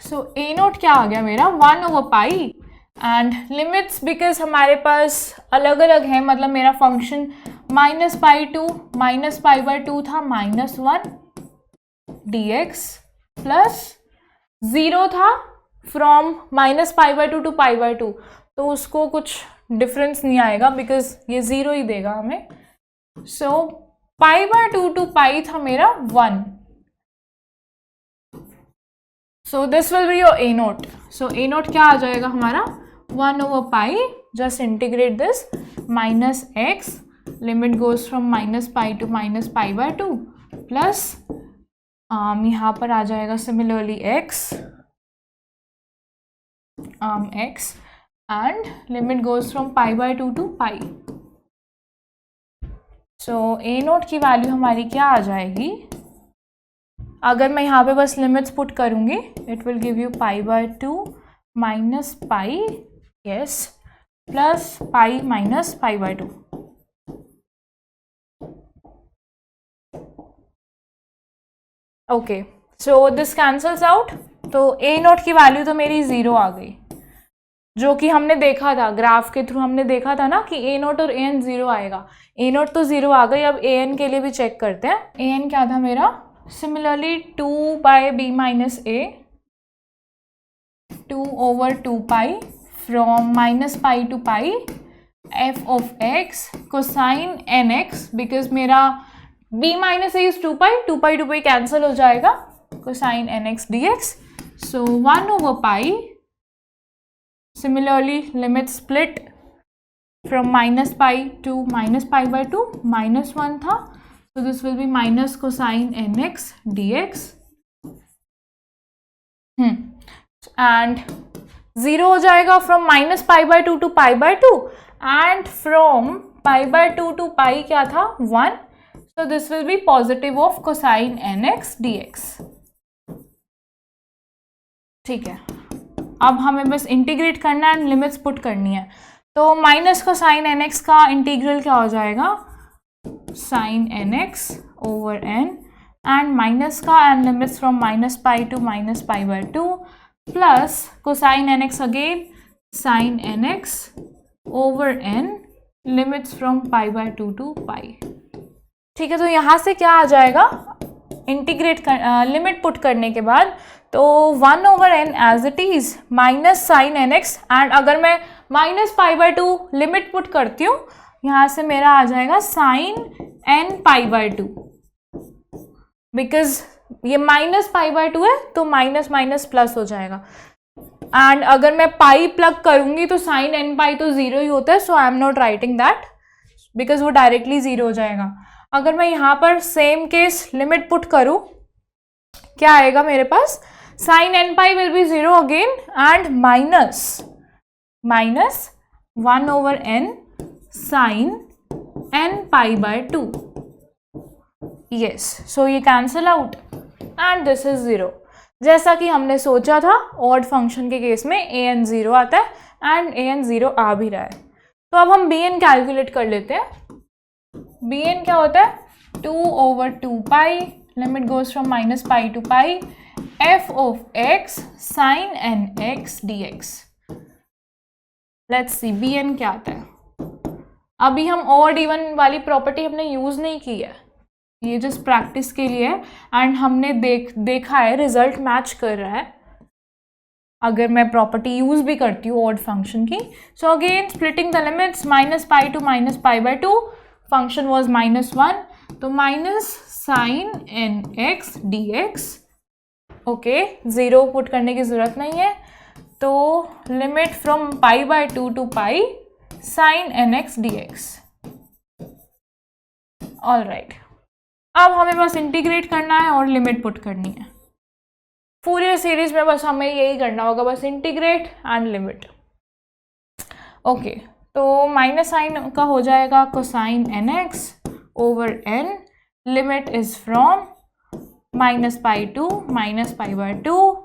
So a0 क्या आ गया मेरा, 1/पाई एंड लिमिट्स बिकॉज हमारे पास अलग अलग है, मतलब मेरा function minus pi by to था -1 dx प्लस 0 था फ्रॉम -π/2 टू π/2, तो उसको कुछ डिफरेंस नहीं आएगा बिकॉज ये 0 ही देगा हमें. सो π/2 टू पाई था मेरा 1. So this will be your a naught. So a naught क्या आ जाएगा हमारा 1/π, just integrate this, -x, limit goes from -π to -π/2 plus यहाँ पर आ जाएगा similarly x and limit goes from π/2 to π. So a naught की वैल्यू हमारी क्या आ जाएगी, अगर मैं यहाँ पे बस लिमिट्स पुट करूँगी, it will give you π/2 minus pi, yes, plus pi minus π/2. Okay, so this cancels out. तो ए नोट की वैल्यू तो मेरी 0 आ गई, जो कि हमने देखा था ग्राफ के थ्रू, हमने देखा था ना कि ए नोट और ए एन 0 आएगा. ए नोट तो 0 आ गई. अब ए एन के लिए भी चेक करते हैं. ए एन क्या था मेरा, सिमिलरली 2/b माइनस ए, 2/2π फ्रॉम -π to pi f of x cosine nx, because मेरा b minus a is 2π, 2π cancel हो जाएगा, cosine nx dx. So 1/π, similarly limit split from -π to -π/2, -1 था, so this will be minus cosine nx dx. And 0 हो जाएगा from -π/2 to π/2 and from π/2 to π क्या था 1, so this will be positive of cosine nx dx. ठीक है, अब हमें बस इंटीग्रेट करना है एंड लिमिट्स पुट करनी है. तो माइनस को साइन एन एक्स का इंटीग्रल क्या हो जाएगा, sine n x over n, and minus का and limits from -π to -π/2 plus cosine n x again, sine n x over n, limits from π/2 to π. ठीक है, तो यहाँ से क्या आ जाएगा, इंटीग्रेट लिमिट पुट करने के बाद, तो 1/n as it is minus sine n x, and अगर मैं -π/2 लिमिट पुट करती हूँ, यहाँ से मेरा आ जाएगा साइन n π/2, बिकॉज ये -π/2 है तो माइनस माइनस प्लस हो जाएगा. एंड अगर मैं पाई प्लग करूँगी तो साइन n पाई तो 0 ही होता है, so I am not writing that because वो डायरेक्टली 0 हो जाएगा. अगर मैं यहाँ पर सेम केस लिमिट पुट करूँ, क्या आएगा मेरे पास, sine n pi will be 0 again and minus 1/n sine n π/2. Yes, so ये cancel out and this is 0. जैसा कि हमने सोचा था, ऑड फंक्शन के केस में an 0 आता है एंड an 0 आ भी रहा है. तो अब हम bn कैलकुलेट कर लेते हैं. bn क्या होता है, 2/2π, limit goes from -π to pi, f of x sin nx dx. Let's see bn क्या आता है. अभी हम ऑड इवन वाली प्रॉपर्टी हमने यूज नहीं की है, ये जस्ट प्रैक्टिस के लिए है, एंड हमने देखा है रिजल्ट मैच कर रहा है अगर मैं प्रॉपर्टी यूज भी करती हूँ ऑड फंक्शन की. So again splitting the limits, -π to -π/2, function was -1, तो minus sine n x d x. Okay, 0 put करने की जरूरत नहीं है, तो limit from π/2 to pi sine n x d x. All right, अब हमें बस इंटीग्रेट करना है और लिमिट पुट करनी है. फूरियर सीरीज में बस हमें यही करना होगा, बस इंटीग्रेट एंड लिमिट. ओके, तो माइनस साइन का हो जाएगा cosine n x over n, limit is from -π to -π/2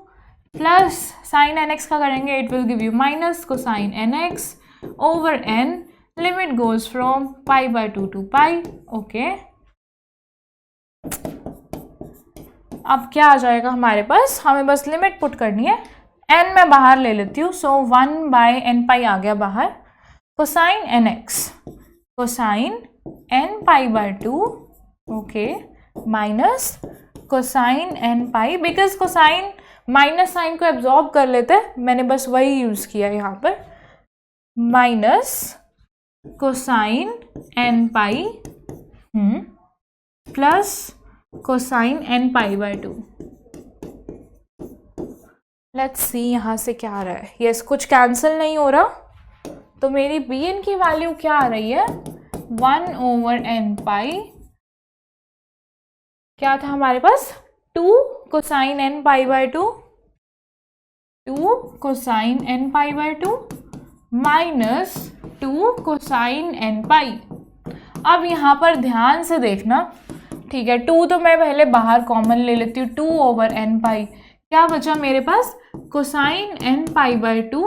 plus sine n x का करेंगे, it will give you minus cosine n x over n, limit goes from π/2 to pi. Okay, अब क्या आ जाएगा हमारे पास, हमें बस लिमिट पुट करनी है. n मैं बाहर ले लेती हूँ, सो 1/n पाई आ गया बाहर. Cosine n x, cosine n pi by two, okay, minus cosine n pi, because cosine minus sine को एब्जॉर्ब कर लेते हैं, मैंने बस वही यूज किया यहाँ पर, minus cosine n pi plus cosine n pi by two. Let's see यहाँ से क्या आ रहा है। यस, कुछ कैंसिल नहीं हो रहा, तो मेरी बी एन की वैल्यू क्या आ रही है, 1/n पाई, क्या था हमारे पास, 2 cosine n pi by two, 2 cosine n pi by two minus 2 cosine n pi. अब यहाँ पर ध्यान से देखना, ठीक है, 2 तो मैं पहले बाहर कॉमन ले लेती हूँ, 2/n पाई, क्या बचा मेरे पास, cosine n pi by two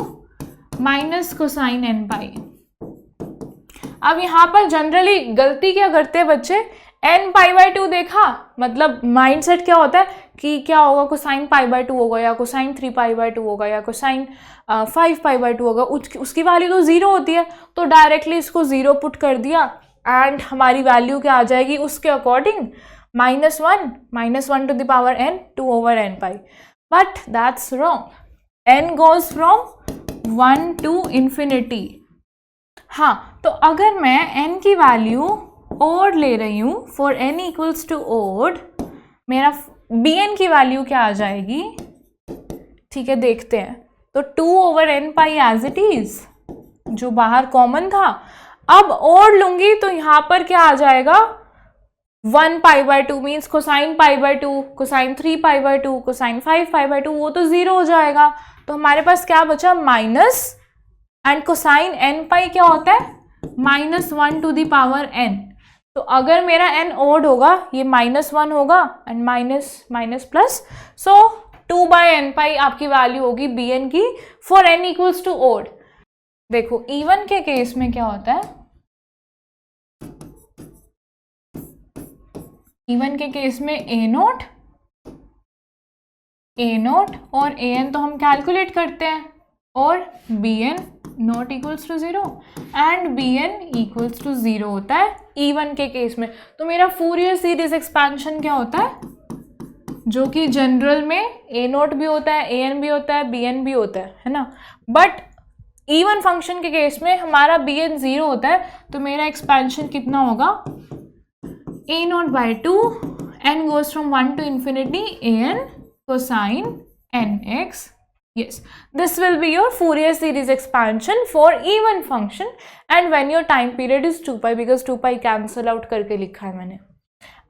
minus cosine n pi. अब यहाँ पर जनरली गलती क्या करते हैं बच्चे, एन पाई बाय टू देखा, मतलब माइंडसेट क्या होता है कि क्या होगा, कोसाइन पाई बाय टू होगा या कोसाइन 3 पाई बाय टू होगा या कोसाइन 5 पाई बाय टू होगा, उसकी वैल्यू तो ज़ीरो होती है, तो डायरेक्टली इसको ज़ीरो पुट कर दिया एंड हमारी वैल्यू क्या आ जाएगी उसके according, -1 to the power n, 2/n pi. But that's wrong, n goes from 1 to infinity. हाँ, तो अगर मैं n की वैल्यू ओड ले रही हूँ, for n equals to odd, मेरा bn की वैल्यू क्या आ जाएगी, ठीक है, देखते हैं। तो 2/n pi as it is, जो बाहर कॉमन था, अब ओड लूंगी तो यहाँ पर क्या आ जाएगा, 1 पाई by two means cosine pi by to, cosine 3 pi by to, cosine 5 pi by to, वो तो ज़ीरो हो जाएगा। तो हमारे पास क्या बचा, माइनस, एंड कोसाइन एन पाई क्या होता है, -1 टू द पावर n। तो अगर मेरा n ओड होगा, ये -1 होगा and minus plus, so 2/n pi आपकी वैल्यू होगी bn की, for n equals to odd. देखो इवन के केस में क्या होता है, इवन के केस में a नोट और an तो हम कैलकुलेट करते हैं, और bn not equals to 0 and bn equals to 0 होता है इवन के केस में। तो मेरा फूरियर सीरीज एक्सपेंशन क्या होता है, जो कि जनरल में a नोट भी होता है, an भी होता है, bn भी होता है ना, बट इवन फंक्शन के केस में हमारा bn 0 होता है, तो मेरा एक्सपेंशन कितना होगा, a naught by 2, n goes from 1 to infinity, an cosine nx. Yes, this will be your Fourier series expansion for even function, and when your time period is 2 pi, because 2 pi cancel out करके लिखा है मैंने।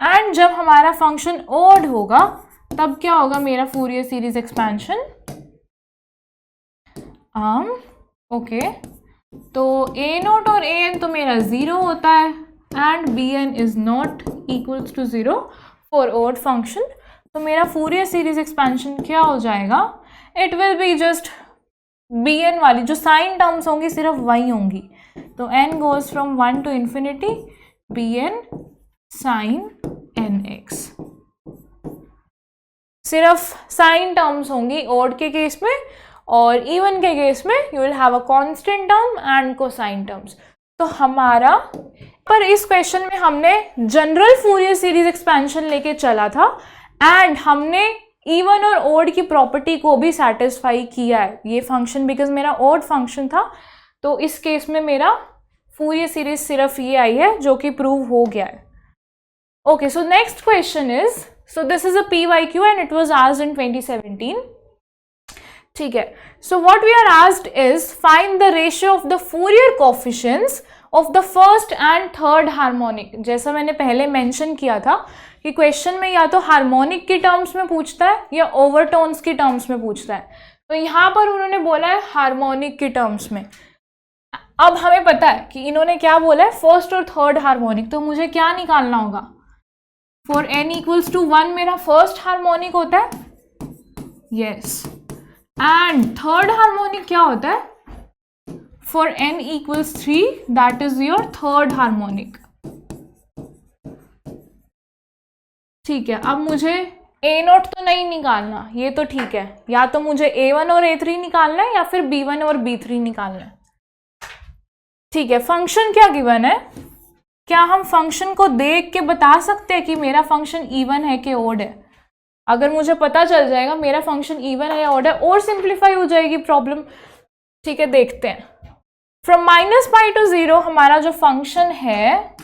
And जब हमारा function odd होगा तब क्या होगा मेरा Fourier series expansion, ओके, तो a नोट और an तो मेरा 0 होता है and bn is not equals to 0 for odd function. तो मेरा Fourier सीरीज एक्सपेंशन क्या हो जाएगा, it will be just bn वाली जो साइन टर्म्स होंगी सिर्फ वही होंगी, तो n goes from 1 to infinity bn sine nx, सिर्फ साइन टर्म्स होंगी ओड के केस में, और इवन के केस में you will have a constant term and cosine terms. तो हमारा पर इस क्वेश्चन में हमने जनरल फूरियर सीरीज एक्सपेंशन लेके चला था एंड हमने इवन और ओड की प्रॉपर्टी को भी सेटिस्फाई किया है ये फंक्शन, बिकॉज मेरा ओड फंक्शन था, तो इस केस में मेरा फूरियर सीरीज सिर्फ ये आई है जो कि प्रूव हो गया है। Okay, so next question is, so this is a PYQ and it was asked in 2017, ठीक है। So what we are asked is find the ratio of the Fourier coefficients of the first and third harmonic. जैसा मैंने पहले mention किया था कि question में या तो हार्मोनिक की टर्म्स में पूछता है या ओवरटोन्स की टर्म्स में पूछता है, तो यहाँ पर उन्होंने बोला है हार्मोनिक की टर्म्स में। अब हमें पता है कि इन्होंने क्या बोला है, फर्स्ट और थर्ड हार्मोनिक, तो मुझे क्या निकालना होगा, फॉर n इक्वल्स टू 1 मेरा फर्स्ट हार्मोनिक होता है, यस, एंड थर्ड हार्मोनिक क्या होता है, for n equals 3 that is your third harmonic, ठीक है। अब मुझे a नोट तो नहीं निकालना, ये तो ठीक है, या तो मुझे a1 और a3 निकालना है या फिर b1 और b3 निकालना है, ठीक है। फंक्शन क्या गिवन है, क्या हम फंक्शन को देख के बता सकते हैं कि मेरा फंक्शन इवन है कि ऑड है? अगर मुझे पता चल जाएगा मेरा फंक्शन इवन है या ऑड है, और सिंप्लीफाई हो जाएगी प्रॉब्लम। ठीक है, देखते हैं। फ्रॉम -π to 0 हमारा जो फंक्शन है,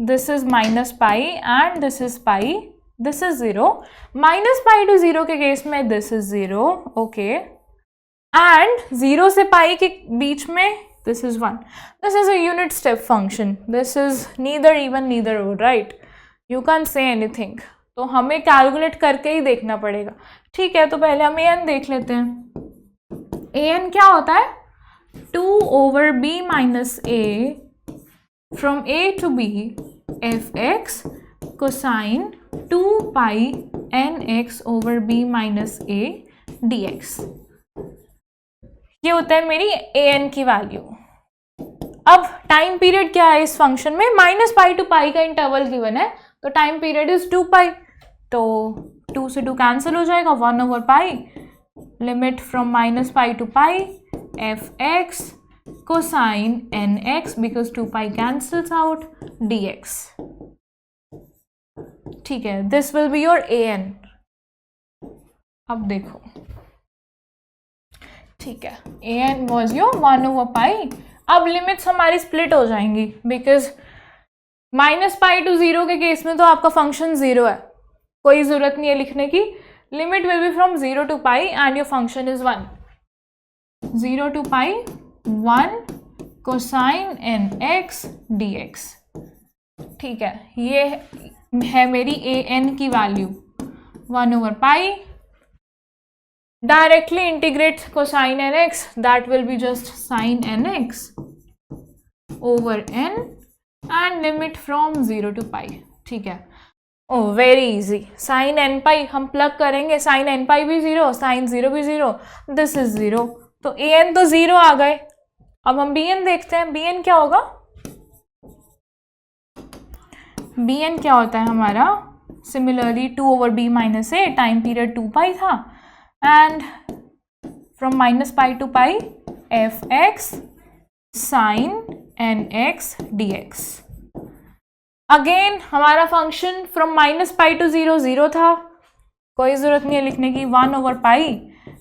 this is -π and this is pi, this is 0। -π to 0 के केस में दिस इज 0, ओके, एंड 0 से पाई के बीच में this is 1. This is a unit step function. This is neither even neither odd, right? You can't say anything. तो हमें calculate करके ही देखना पड़ेगा। ठीक है, तो पहले हम an देख लेते हैं। an क्या होता है? 2/b minus a from a to b fx cosine 2 pi nx over b minus a dx। ये होता है मेरी an की वैल्यू। अब टाइम पीरियड क्या है इस फंक्शन में? -π to π का इंटरवल गिवन है, तो टाइम पीरियड इज 2π, तो 2 से 2 कैंसिल हो जाएगा, 1/π limit from -π to π fx cosine nx because 2π cancels out dx। ठीक है, this will be your an। अब देखो, ठीक है, an was your 1/π। अब लिमिट्स हमारी स्प्लिट हो जाएंगी बिकॉज -π to 0 के केस में तो आपका फंक्शन 0 है, कोई जरूरत नहीं है लिखने की। Limit will be from 0 to π and your function is 1। 0 to π 1 cosine nx dx। ठीक है, ये है मेरी an की value 1/π। Directly integrate cosine nx, that will be just sin nx over n and limit from 0 to π। ठीक है, ओ very easy. sin nπ हम plug करेंगे, sin nπ भी 0, sin 0 भी 0, दिस इज 0, तो an तो 0 आ गए। अब हम bn देखते हैं, bn क्या होगा? bn क्या होता है हमारा? Similarly 2/b minus a, time period 2π था, and from -π to π fx sin nx dx। Again हमारा फंक्शन फ्रॉम -π to 0 0 था, कोई जरूरत नहीं है लिखने की, 1/π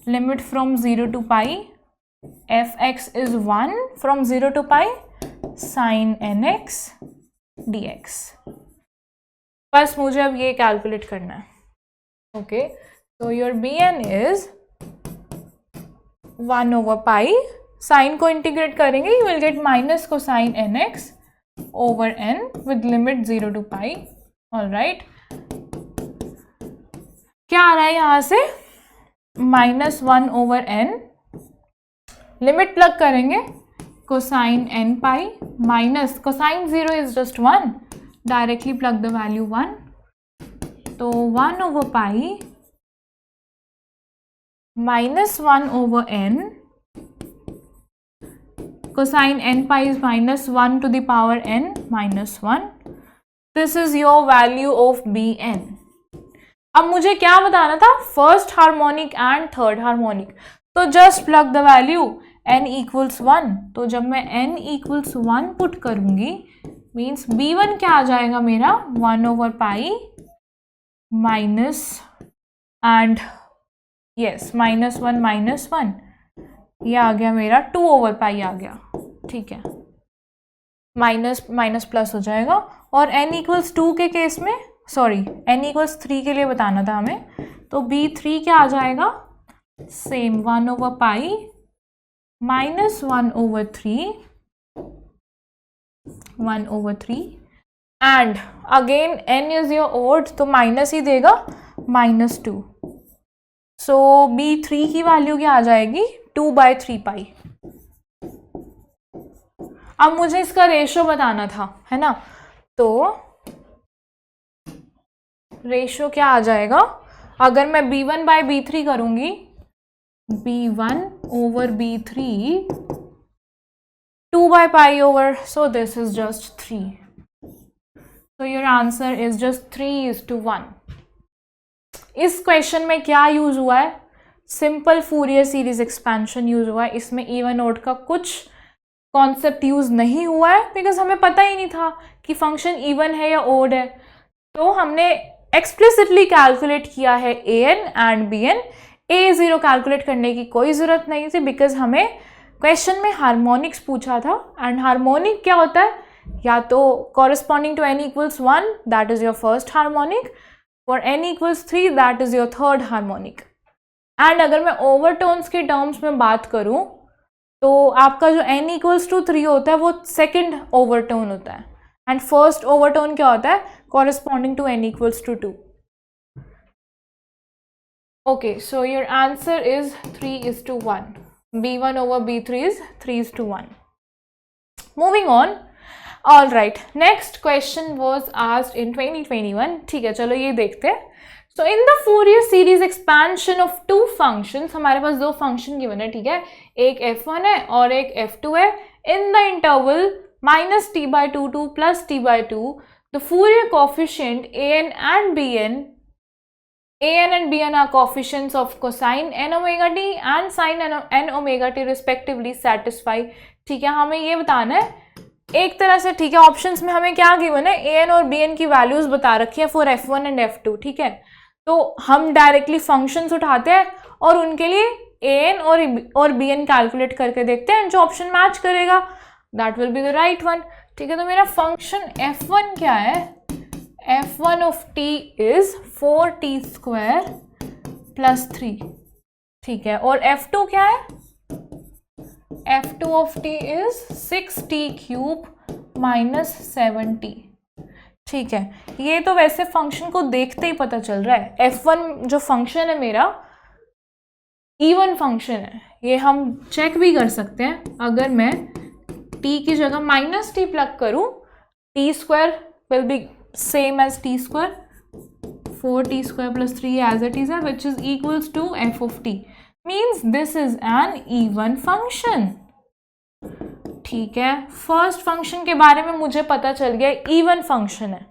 limit from 0 to π fx is 1 from 0 to π sin nx dx। बस मुझे अब ये कैलकुलेट करना है। Okay, so your bn is 1/π, sine को इंटीग्रेट करेंगे, you will get minus cosine nx over n with limit 0 to π। all right, क्या आ रहा है यहाँ से? -1/n, लिमिट प्लग करेंगे, cosine nπ minus cosine 0 is just 1, directly plug the value 1, तो 1/π -1/n cosine nπ is -1 to the power n -1। This is your value of bn। अब मुझे क्या बताना था? First harmonic and third harmonic, तो just plug the value n equals 1। तो जब मैं n equals 1 पुट करूंगी, मीन्स b1 क्या आ जाएगा मेरा? 1/π माइनस एंड यस -1 -1, ये आ गया मेरा 2/π आ गया। ठीक है, माइनस माइनस प्लस हो जाएगा, और n equals 2 के केस में, सॉरी n equals 3 के लिए बताना था हमें, तो b3 क्या आ जाएगा? Same 1/π -1/3 and again n is your odd, तो माइनस ही देगा, -2। सो b3 की वैल्यू क्या आ जाएगी? 2/3π। अब मुझे इसका रेशो बताना था, है ना, तो रेशो क्या आ जाएगा? अगर मैं b1/b3 करूंगी, b1/b3 2/π over, so this is just 3, so your answer is just 3:1। इस क्वेश्चन में क्या यूज हुआ है? Simple Fourier series expansion use हुआ है। इसमें इवन ऑड का कुछ कॉन्सेप्ट यूज नहीं हुआ है बिकॉज हमें पता ही नहीं था कि फंक्शन इवन है या ओड है। तो हमने एक्सप्लिसिटली कैलकुलेट किया है an and bn। a0 calculate करने की कोई ज़रूरत नहीं थी बिकॉज हमें क्वेश्चन में हार्मोनिक्स पूछा था, एंड हार्मोनिक क्या होता है, या तो corresponding to n equals 1 that is your first harmonic, for n equals 3 that is your third harmonic. And अगर मैं ओवरटोन्स के टर्म्स में बात करूं तो आपका जो n इक्वल्स टू 3 होता है वो सेकेंड ओवरटोन होता है, एंड फर्स्ट ओवरटोन क्या होता है, corresponding to n equals to 2। Okay, so your answer is 3:1. B1 over B3 is 3:1. Moving on. All right. Next question was asked in 2021. ठीक है, चलो ये देखते हैं. So in the Fourier series expansion of two functions, हमारे पास दो function given है, ठीक है, एक f1 है और एक f2 है. In the interval -t/2 to +t/2, the Fourier coefficient an and bn, an and bn are coefficients of cosine n omega t and sin n omega t respectively satisfy. ठीक है, हमें ये बताना है एक तरह से, ठीक है, ऑप्शंस में हमें क्या गिवन है, an और bn की वैल्यूज बता रखी है फॉर f1 एंड f2, ठीक है. तो हम डायरेक्टली फंक्शंस उठाते हैं और उनके लिए an और bn कैलकुलेट करके देखते हैं, जो ऑप्शन मैच करेगा that will be the right one. ठीक है, तो मेरा फंक्शन f1 क्या है, f1 of t is 4t square plus 3, ठीक है, और f2 क्या है, f2 of t is 6t cube minus 7t. ठीक है, ये तो वैसे फंक्शन को देखते ही पता चल रहा है. f1 जो फंक्शन है मेरा इवन फंक्शन है, ये हम चेक भी कर सकते हैं. अगर मैं t की जगह -t प्लग करूं, t square will be same as t square, 4t square plus 3 as it is, which is equals to f of t, means this is an even function. ठीक है, फर्स्ट फंक्शन के बारे में मुझे पता चल गया इवन फंक्शन है.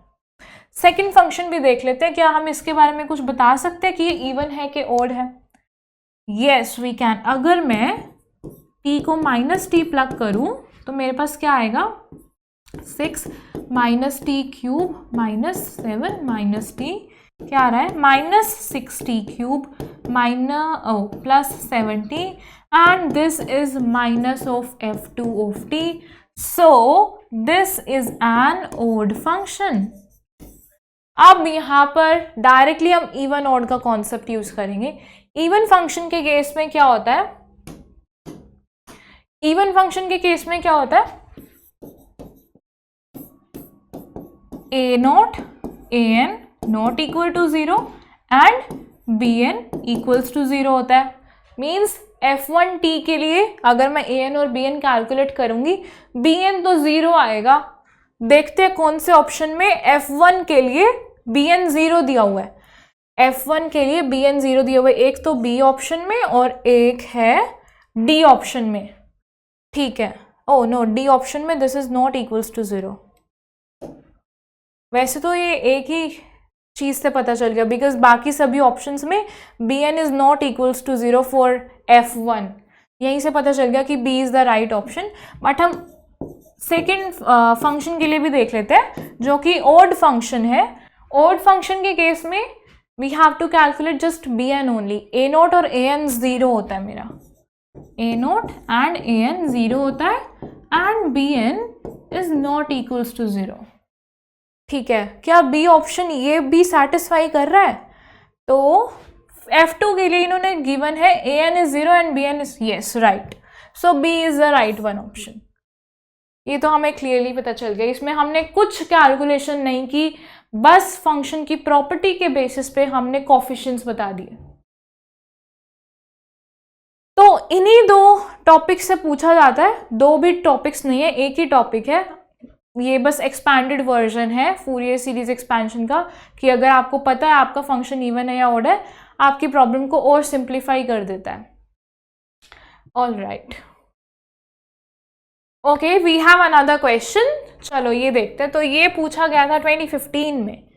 सेकंड फंक्शन भी देख लेते हैं, क्या हम इसके बारे में कुछ बता सकते हैं कि ये इवन है कि ओड है. Yes we can. अगर मैं t को -t प्लग करूं तो मेरे पास क्या आएगा, 6 minus t cube minus 7 minus t क्या आ रहा है, -6t cube plus 7t, and this is minus of f2 of t, so this is an odd function. अब यहाँ पर डायरेक्टली हम इवन ऑड का कॉन्सेप्ट यूज करेंगे. इवन फंक्शन के केस में क्या होता है, इवन फंक्शन के केस में क्या होता है, a naught an not equal to 0 and bn equals to 0 होता है. मीन्स f1t के लिए अगर मैं an और bn कैलकुलेट करूंगी, bn तो 0 आएगा. देखते हैं कौन से ऑप्शन में f1 के लिए bn 0 दिया हुआ है. f1 के लिए bn 0 दिया हुआ है, एक तो b ऑप्शन में और एक है d ऑप्शन में. ठीक है, ओ नो, d ऑप्शन में this is not equals to 0. वैसे तो ये एक ही चीज से पता चल गया बिकॉज बाकी सभी ऑप्शंस में bn is not equals to 0 for f1. यहीं से पता चल गया कि b is the right option. But हम सेकेंड फंक्शन के लिए भी देख लेते हैं जो कि ओड फंक्शन है. ओड फंक्शन के केस में we have to calculate just bn only. a naught और an 0 होता है मेरा, a नोट एंड an 0 होता है and bn is not equals to 0. ठीक है, क्या बी ऑप्शन ये भी सेटिस्फाई कर रहा है? तो f2 के लिए इन्होंने गिवन है an is 0 and bn is yes right, so b is the right one option. ये तो हमें क्लियरली पता चल गया. इसमें हमने कुछ कैलकुलेशन नहीं की, बस फंक्शन की प्रॉपर्टी के बेसिस पे हमने कोफिशिएंट्स बता दिए. तो इन्हीं दो टॉपिक से पूछा जाता है. दो भी टॉपिक्स नहीं है, एक ही टॉपिक है. ये बस एक्सपैंडेड वर्जन है फूरियर सीरीज एक्सपेंशन का, कि अगर आपको पता है आपका फंक्शन इवन है या ऑड है, आपकी प्रॉब्लम को और सिंप्लीफाई कर देता है. All right, okay, we have another question. चलो ये देखते हैं. तो ये पूछा गया था 2015 में.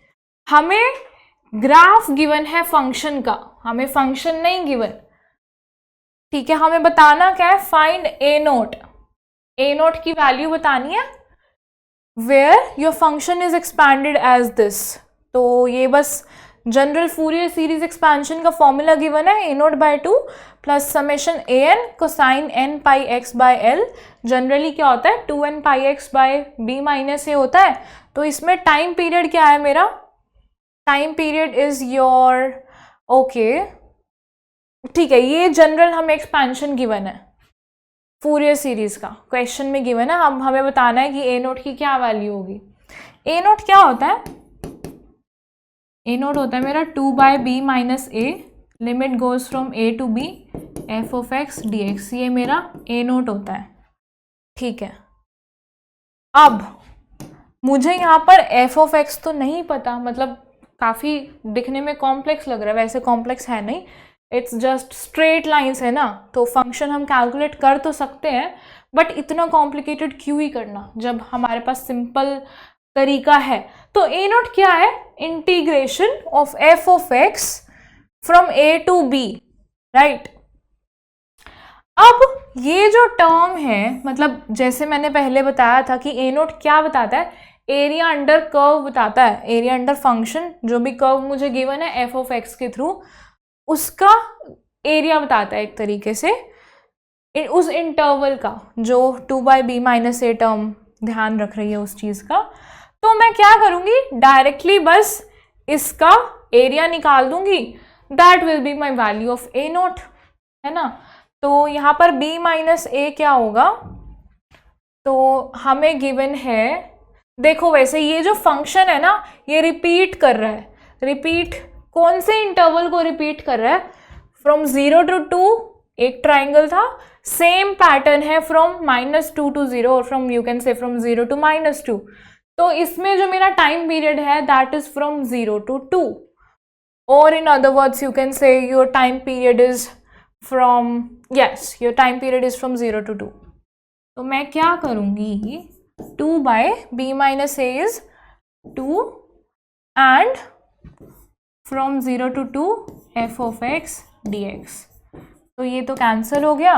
हमें ग्राफ गिवन है फंक्शन का, हमें फंक्शन नहीं गिवन. ठीक है, हमें बताना क्या है, find a naught. A naught की वैल्यू बतानी है where your function is expanded as this. तो ये बस जनरल फूरियर सीरीज एक्सपेंशन का फॉर्मूला गिवन है, a naught by 2 plus summation a n cosine n pi x by l. Generally क्या होता है 2n pi x by b minus a होता है। तो इसमें टाइम पीरियड क्या है मेरा, time period is your okay ठीक है, ये जनरल हमें एक्सपेंशन गिवन है फूरियर सीरीज का, क्वेश्चन में गिवन है। हम हमें बताना है कि ए नोट की क्या वैल्यू होगी। ए नोट क्या होता है, ए नोट होता है मेरा 2 by b minus a, limit goes from a to b f of x d x, ये मेरा ए नोट होता है। ठीक है, अब मुझे यहाँ पर एफ ऑफ एक्स तो नहीं पता, मतलब काफ़ी दिखने में कॉम्प्लेक्स लग रहा है, वैसे कॉम्प्लेक्स है नहीं, इट्स जस्ट स्ट्रेट लाइंस है ना, तो फंक्शन हम कैलकुलेट कर तो सकते हैं, बट इतना कॉम्प्लिकेटेड क्यों ही करना जब हमारे पास सिंपल तरीका है। तो ए नोट क्या है, integration of f of x from a to b, right. अब ये जो टर्म है, मतलब जैसे मैंने पहले बताया था कि ए नोट क्या बताता है, एरिया अंडर कर्व बताता है, एरिया अंडर फंक्शन, जो भी कर्व मुझे गिवन है एफ ऑफ एक्स के थ्रू, उसका एरिया बताता है एक तरीके से उस इंटरवल का, जो 2 by b minus a term ध्यान रख रही है उस चीज़ का। तो मैं क्या करूँगी, डायरेक्टली बस इसका एरिया निकाल दूंगी, that will be my value of A note, है ना। तो यहाँ पर b माइनस ए क्या होगा, तो हमें गिवन है, देखो वैसे ये जो फंक्शन है ना ये रिपीट कर रहा है, रिपीट कौन से इंटरवल को रिपीट कर रहा है, फ्रॉम 0 to 2 एक ट्राइंगल था, सेम पैटर्न है फ्रॉम -2 to 0 और from you can say from 0 to -2। तो इसमें जो मेरा टाइम पीरियड है दैट इज फ्रॉम 0 to 2, और in other words you can say your time period is from, yes your time period is from 0 to 2। तो मैं क्या करूँगी, 2 by b minus a is 2 and from 0 to 2 F of x d x. तो ये तो cancel हो गया,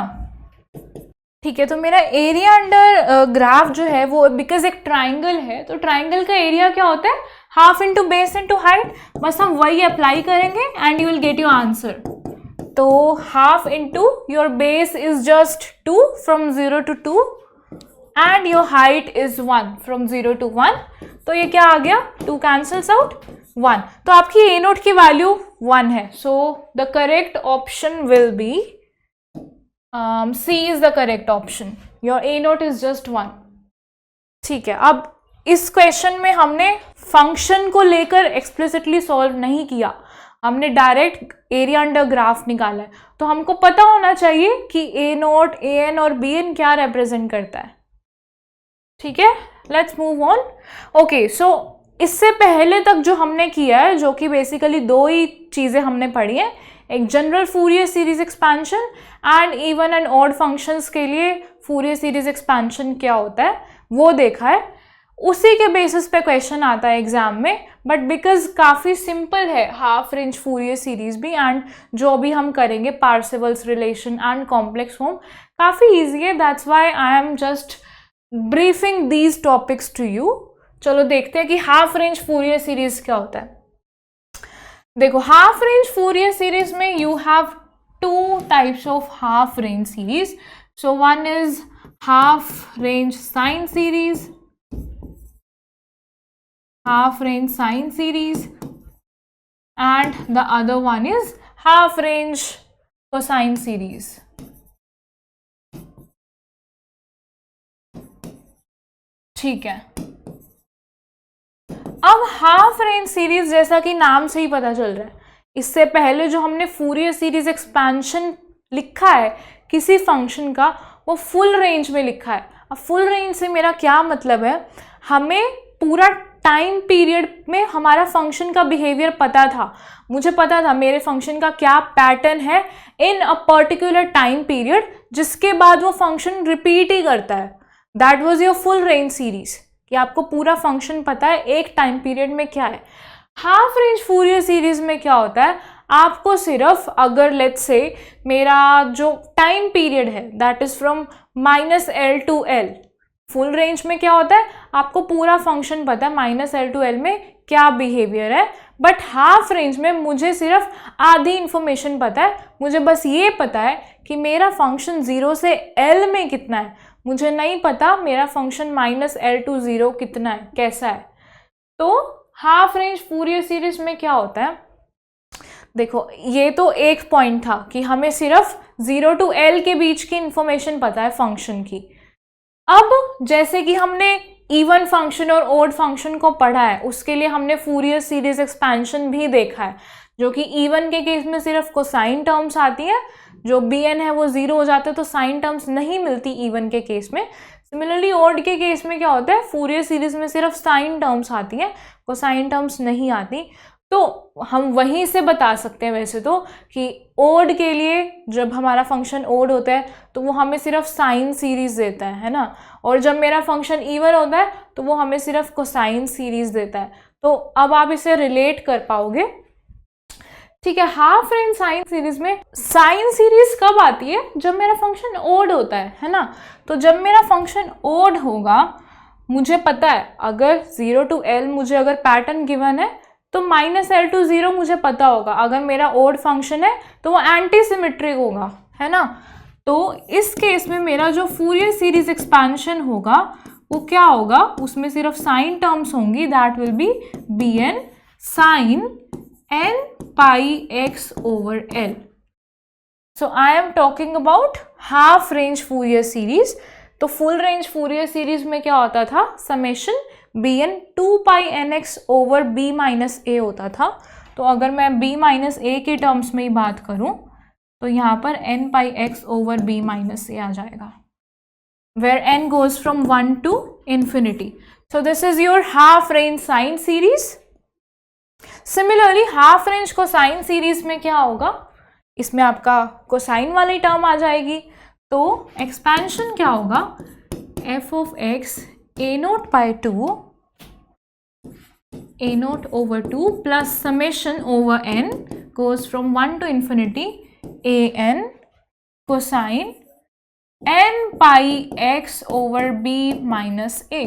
ठीक है। तो मेरा एरिया अंडर ग्राफ जो है वो, बिकॉज एक ट्राइंगल है तो ट्राइंगल का एरिया क्या होता है, half into base into height, बस हम वही अप्लाई करेंगे and you will get your answer. तो half into your base is just 2 from 0 to 2 and your height is 1 from 0 to 1। तो ये क्या आ गया, 2 कैंसल्स आउट 1, तो आपकी ए नोट की वैल्यू 1 है। So the correct option will be C is the correct option. Your A note is just 1. ठीक है, अब इस क्वेश्चन में हमने फंक्शन को लेकर एक्सप्लिसिटली सॉल्व नहीं किया, हमने डायरेक्ट एरिया अंडर ग्राफ निकाला है। तो हमको पता होना चाहिए कि ए नोट, ए एन और बी एन क्या रिप्रेजेंट करता है। ठीक है, लेट्स मूव ऑन। ओके, सो इससे पहले तक जो हमने किया है, जो कि बेसिकली 2 ही चीज़ें हमने पढ़ी हैं, एक general Fourier series expansion and even and odd functions के लिए फूरियर सीरीज एक्सपेंशन क्या होता है वो देखा है। उसी के बेसिस पे क्वेश्चन आता है एग्जाम में, बट बिकॉज काफ़ी सिंपल है हाफ रेंज फूरियर सीरीज भी, एंड जो भी हम करेंगे Parseval's relation and complex form काफ़ी ईजी है, that's why I am just briefing these topics to you. चलो देखते हैं कि हाफ रेंज फूरियर सीरीज क्या होता है। देखो, हाफ रेंज फूरियर सीरीज में you have 2 types of half range series. So one is half range sine series, half range sine series, and the other one is half range cosine series. ठीक है, अब half range series जैसा कि नाम से ही पता चल रहा है, इससे पहले जो हमने फूरियर सीरीज एक्सपेंशन लिखा है किसी फंक्शन का, वो फुल रेंज में लिखा है। अब फुल रेंज से मेरा क्या मतलब है, हमें पूरा टाइम पीरियड में हमारा फंक्शन का बिहेवियर पता था, मुझे पता था मेरे फंक्शन का क्या पैटर्न है इन अ पर्टिकुलर टाइम पीरियड, जिसके बाद वो फंक्शन रिपीट ही करता है। That was your full range series, कि आपको पूरा फंक्शन पता है एक टाइम पीरियड में क्या है। हाफ रेंज फूरियर सीरीज में क्या होता है, आपको सिर्फ अगर लेट्स से मेरा जो टाइम पीरियड है that is from -L to L। Full range में क्या होता है, आपको पूरा फंक्शन पता है -L to L में क्या बिहेवियर है, बट हाफ रेंज में मुझे सिर्फ आधी इंफॉर्मेशन पता है। मुझे बस ये पता है कि मेरा फंक्शन 0 से L में कितना है, मुझे नहीं पता मेरा फंक्शन -L to 0 कितना है, कैसा है। तो हाफ रेंज फूरियर सीरीज में क्या होता है, देखो ये तो एक पॉइंट था कि हमें सिर्फ 0 to L के बीच की इंफॉर्मेशन पता है फंक्शन की। अब जैसे कि हमने इवन फंक्शन और ओड फंक्शन को पढ़ा है, उसके लिए हमने फूरियर सीरीज एक्सपेंशन भी देखा है, जो कि इवन के केस में सिर्फ कोसाइन टर्म्स आती है, जो bn है वो 0 हो जाता है, तो साइन टर्म्स नहीं मिलती इवन के केस में। सिमिलरली ओड के केस में क्या होता है, फूरियर सीरीज में सिर्फ साइन टर्म्स आती हैं, कोसाइन टर्म्स नहीं आती। तो हम वहीं से बता सकते हैं वैसे तो कि ओड के लिए जब हमारा फंक्शन ओड होता है तो वो हमें सिर्फ साइन सीरीज देता है ना, और जब मेरा फंक्शन इवन होता है तो वो हमें सिर्फ कोसाइन सीरीज देता है। तो अब आप इसे रिलेट कर पाओगे, ठीक है। हाफ रेंज साइन सीरीज में साइन सीरीज कब आती है, जब मेरा फंक्शन ओड होता है ना। तो जब मेरा फंक्शन ओड होगा, मुझे पता है अगर 0 to L मुझे अगर पैटर्न गिवन है तो -L to 0 मुझे पता होगा। अगर मेरा ओड फंक्शन है तो वो एंटी सिमेट्रिक होगा, है ना। तो इस केस में मेरा जो फूरियर सीरीज एक्सपेंशन होगा वो क्या होगा, उसमें सिर्फ साइन टर्म्स होंगी, that will B bn sin n pi x over L। So I am talking about half range Fourier series. तो फुल रेंज फूरियर सीरीज में क्या होता था, summation bn 2 pi nx over b minus a होता था। तो अगर मैं b minus a के टर्म्स में ही बात करूं तो यहाँ पर n pi x over b minus a आ जाएगा, where n goes from 1 to infinity। So this is your half range sine series। Similarly half range cosine series में क्या होगा, इसमें आपका कोसाइन वाली टर्म आ जाएगी। तो एक्सपेंशन क्या होगा, f of x a0 by 2 a0 over 2 plus summation over n goes from 1 to infinity an cosine n pi x over b minus a।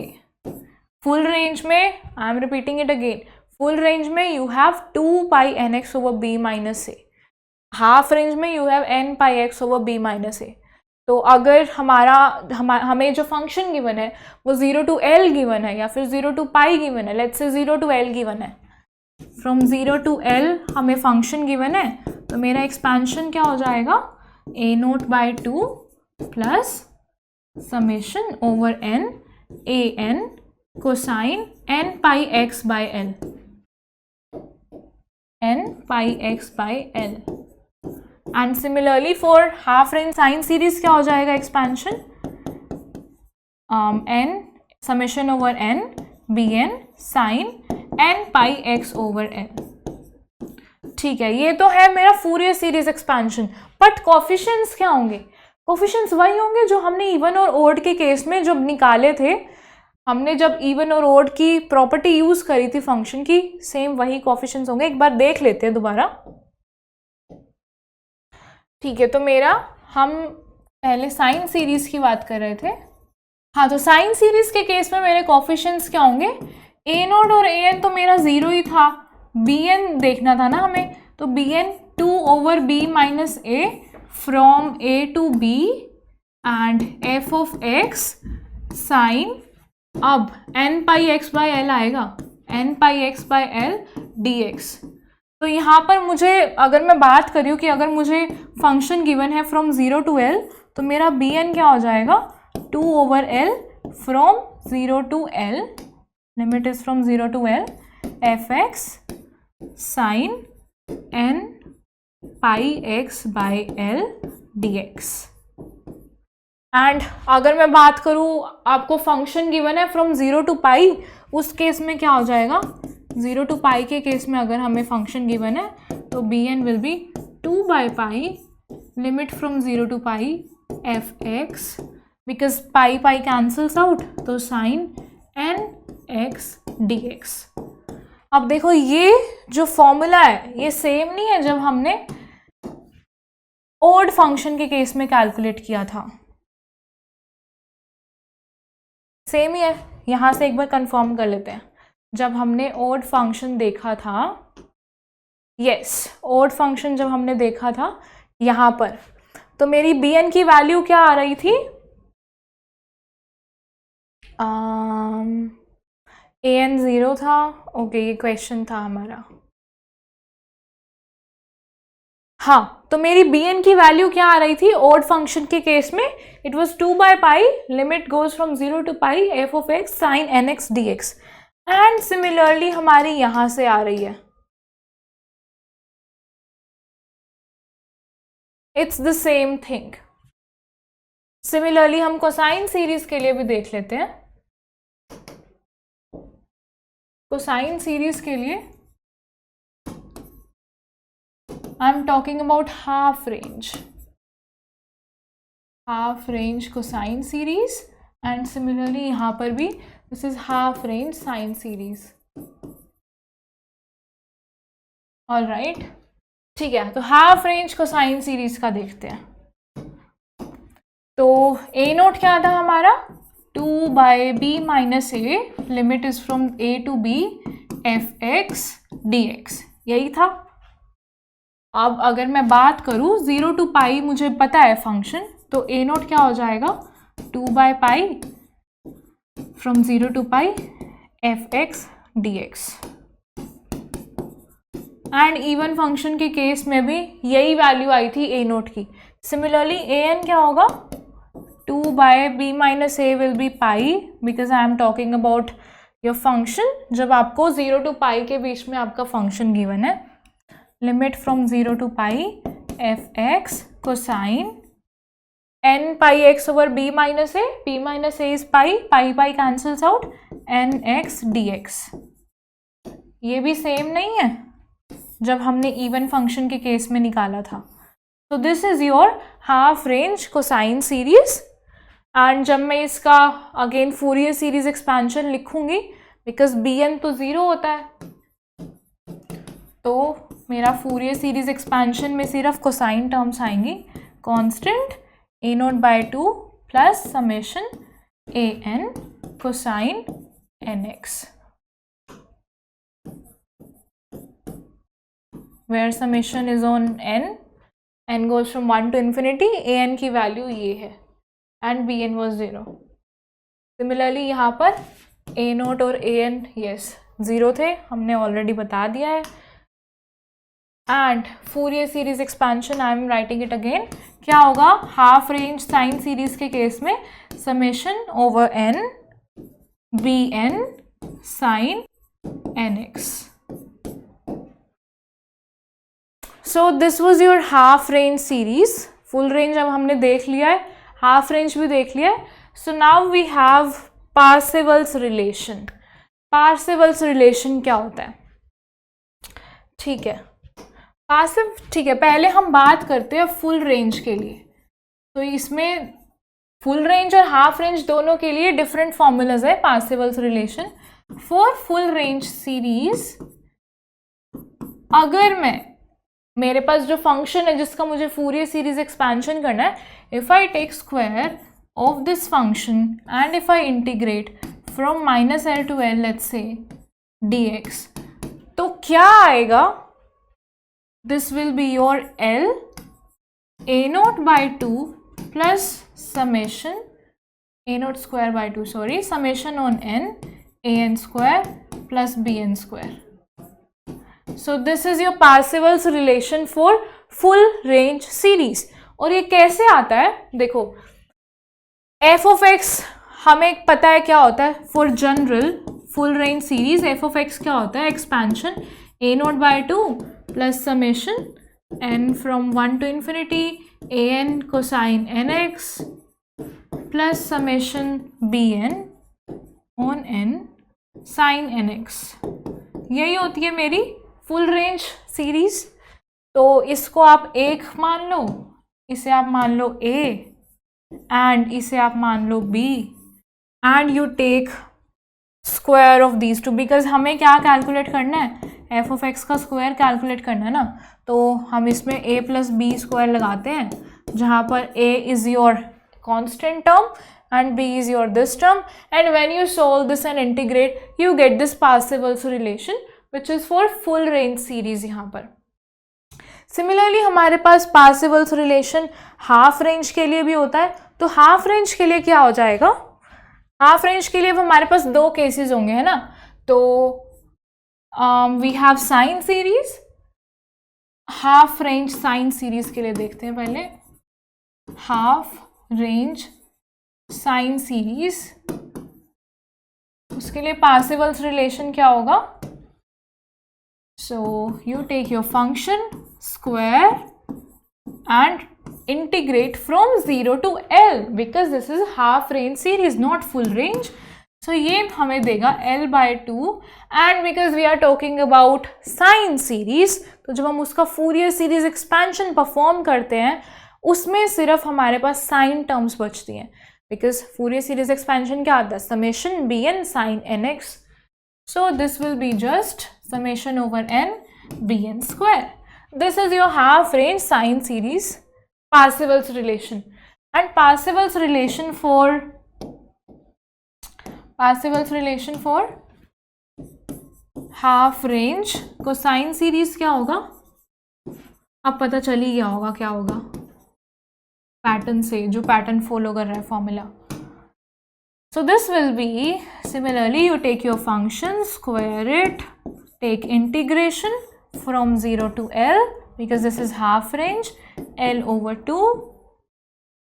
full range में I am repeating it again, full range में you have 2 pi nx over b minus a, half range में you have n pi x over b minus a। तो अगर हमें जो function given है वो 0 to L given है या फिर 0 to पाई गिवन है, let's say 0 to L given है, फ्रॉम 0 to L हमें फंक्शन गिवन है, तो मेरा एक्सपेंशन क्या हो जाएगा, a0 by 2 plus summation over n an cosine n pi x by L, n pi x by L। And similarly for half range sine series क्या हो जाएगा, expansion n summation over n bn sine n pi x over n। ठीक है, ये तो है मेरा Fourier series expansion. But coefficients क्या होंगे, कोफिशिएंट्स वही होंगे जो हमने इवन और ओड के केस में जब निकाले थे, हमने जब इवन और ओड की प्रॉपर्टी यूज करी थी फंक्शन की, सेम वही कोफिशिएंट्स होंगे। एक बार देख लेते हैं दोबारा, ठीक है। तो मेरा हम पहले साइन सीरीज की बात कर रहे थे, हाँ। तो साइन सीरीज के केस में मेरे कोफिशिएंट्स क्या होंगे, a0 और an तो मेरा 0 ही था, bn देखना था ना हमें, तो bn 2 over b minus a from a to b and f of x sin, अब n pi x by l आएगा, n pi x by l dx। तो यहाँ पर मुझे अगर मैं बात करी हूँ कि अगर मुझे फंक्शन गिवन है फ्रॉम 0 to L, तो मेरा bn क्या हो जाएगा, 2 over L from 0 to L, limit is from 0 to L fx sin n pi x by L dx। And अगर मैं बात करूँ, आपको फंक्शन गिवन है फ्रॉम 0 to पाई, उस केस में क्या हो जाएगा, 0 to पाई के केस में अगर हमें फंक्शन गिवन है तो bn will be 2 by pi limit from 0 to pi fx, because pi pi cancels out, तो साइन n x dx। अब देखो ये जो फॉर्मूला है ये सेम नहीं है जब हमने ओड फंक्शन के केस में कैलकुलेट किया था। सेम ही है, यहाँ से एक बार कंफर्म कर लेते हैं। जब हमने ओड फंक्शन देखा था, यस ओड फंक्शन जब हमने देखा था यहाँ पर, तो मेरी bn की वैल्यू क्या आ रही थी, an 0 था। ओके ये क्वेश्चन था हमारा। हाँ, तो मेरी bn की वैल्यू क्या आ रही थी ओड फंक्शन के केस में, it was 2/π limit goes from 0 to π f of x sin nx dx। And similarly हमारी यहां से आ रही है, it's the same thing. Similarly हम कोसाइन सीरीज के लिए भी देख लेते हैं। कोसाइन सीरीज के लिए आई am talking about half range cosine series, and similarly यहाँ पर भी this is half range sine series. Alright, ठीक है, तो हाफ रेंज कोसाइन सीरीज का देखते हैं। तो a नोट क्या था हमारा, 2/b - a, limit is from a to b f(x) dx, यही था। अब अगर मैं बात करूँ 0 to π मुझे पता है फंक्शन, तो a नोट क्या हो जाएगा, 2/π from 0 to π f(x) dx। And even function के केस में भी यही वैल्यू आई थी a नोट की। सिमिलरली an क्या होगा, 2/b - a will be pi, because I am talking about your function. जब आपको 0 to π के बीच में आपका फंक्शन गिवन है, limit from 0 to π f(x) cosine n(πx/b - a), b - a is pi cancels out, nx dx। ये भी सेम नहीं है जब हमने इवन फंक्शन के केस में निकाला था। तो this is your half range cosine series. And जब मैं इसका अगेन फूरियर सीरीज एक्सपेंशन लिखूंगी, बिकॉज bn तो 0 होता है, तो मेरा फूरियर सीरीज एक्सपेंशन में सिर्फ कोसाइन टर्म्स आएंगी, constant a0/2 plus summation an cosine nx, where summation is on n goes from 1 to infinity, an की वैल्यू ये है, and bn was 0। सिमिलरली यहाँ पर a नोट और an यस 0 थे, हमने ऑलरेडी बता दिया है। And Fourier series expansion I am writing it again, क्या होगा, हाफ रेंज साइन सीरीज के केस में summation over n bn sine nx। So this was your half range series. Full range अब हमने देख लिया है, हाफ रेंज भी देख लिया है। So now we have Parseval's relation. Parseval's relation क्या होता है, ठीक है, पासिव, ठीक है, पहले हम बात करते हैं फुल रेंज के लिए। तो इसमें फुल रेंज और हाफ रेंज दोनों के लिए डिफरेंट फॉर्मूलाज है Parseval's relation. For full range series, अगर मेरे पास जो फंक्शन है जिसका मुझे फूरियर सीरीज एक्सपेंशन करना है, if I take square of this function and if I integrate from -l to l let's say dx, तो क्या आएगा, this will be your l a0/2 plus summation a0² sorry summation on n an² plus bn²। So this is your Parseval's relation for full range series। और ये कैसे आता है, देखो f of x हमें पता है क्या होता है, for general full range series f of x क्या होता है, expansion a0/2 plus summation n फ्रॉम 1 to infinity an cosine nx plus summation bn on n sine nx। यही होती है मेरी फुल रेंज सीरीज। तो इसको आप एक मान लो, इसे आप मान लो a एंड इसे आप मान लो b, and you take square of these two, because हमें क्या कैलकुलेट करना है, f of x का स्क्वायर कैलकुलेट करना है ना। तो हम इसमें a + b² लगाते हैं, जहाँ पर a is your constant term and b is your this term, and when you solve this and integrate you get this Parseval's relation which is for full range series यहाँ पर. Similarly हमारे पास Parseval's relation half range के लिए भी होता है. तो half range के लिए क्या हो जाएगा, हाफ रेंज के लिए हमारे पास दो केसेस होंगे, है ना. तो we have sine series, half range sine series के लिए देखते हैं पहले. हाफ रेंज साइन सीरीज, उसके लिए Parseval's रिलेशन क्या होगा. So you take your function square and integrate from 0 to L because this is half range series not full range. So ये हमें देगा L/2 and because we are talking about sine series, तो जब हम उसका Fourier series expansion perform करते हैं उसमें सिर्फ हमारे पास sin terms बचती हैं because Fourier series expansion क्या आता है, summation bn sin nx. So this will be just summation over n bn square. This is your half range sine series Parseval's relation. And Parseval's relation for half range cosine series क्या होगा, अब पता चल ही गया होगा क्या होगा pattern से, जो पैटर्न फॉलो कर रहा है formula. So this will be similarly you take your function, square it, take integration from 0 to L because this is half range, L over 2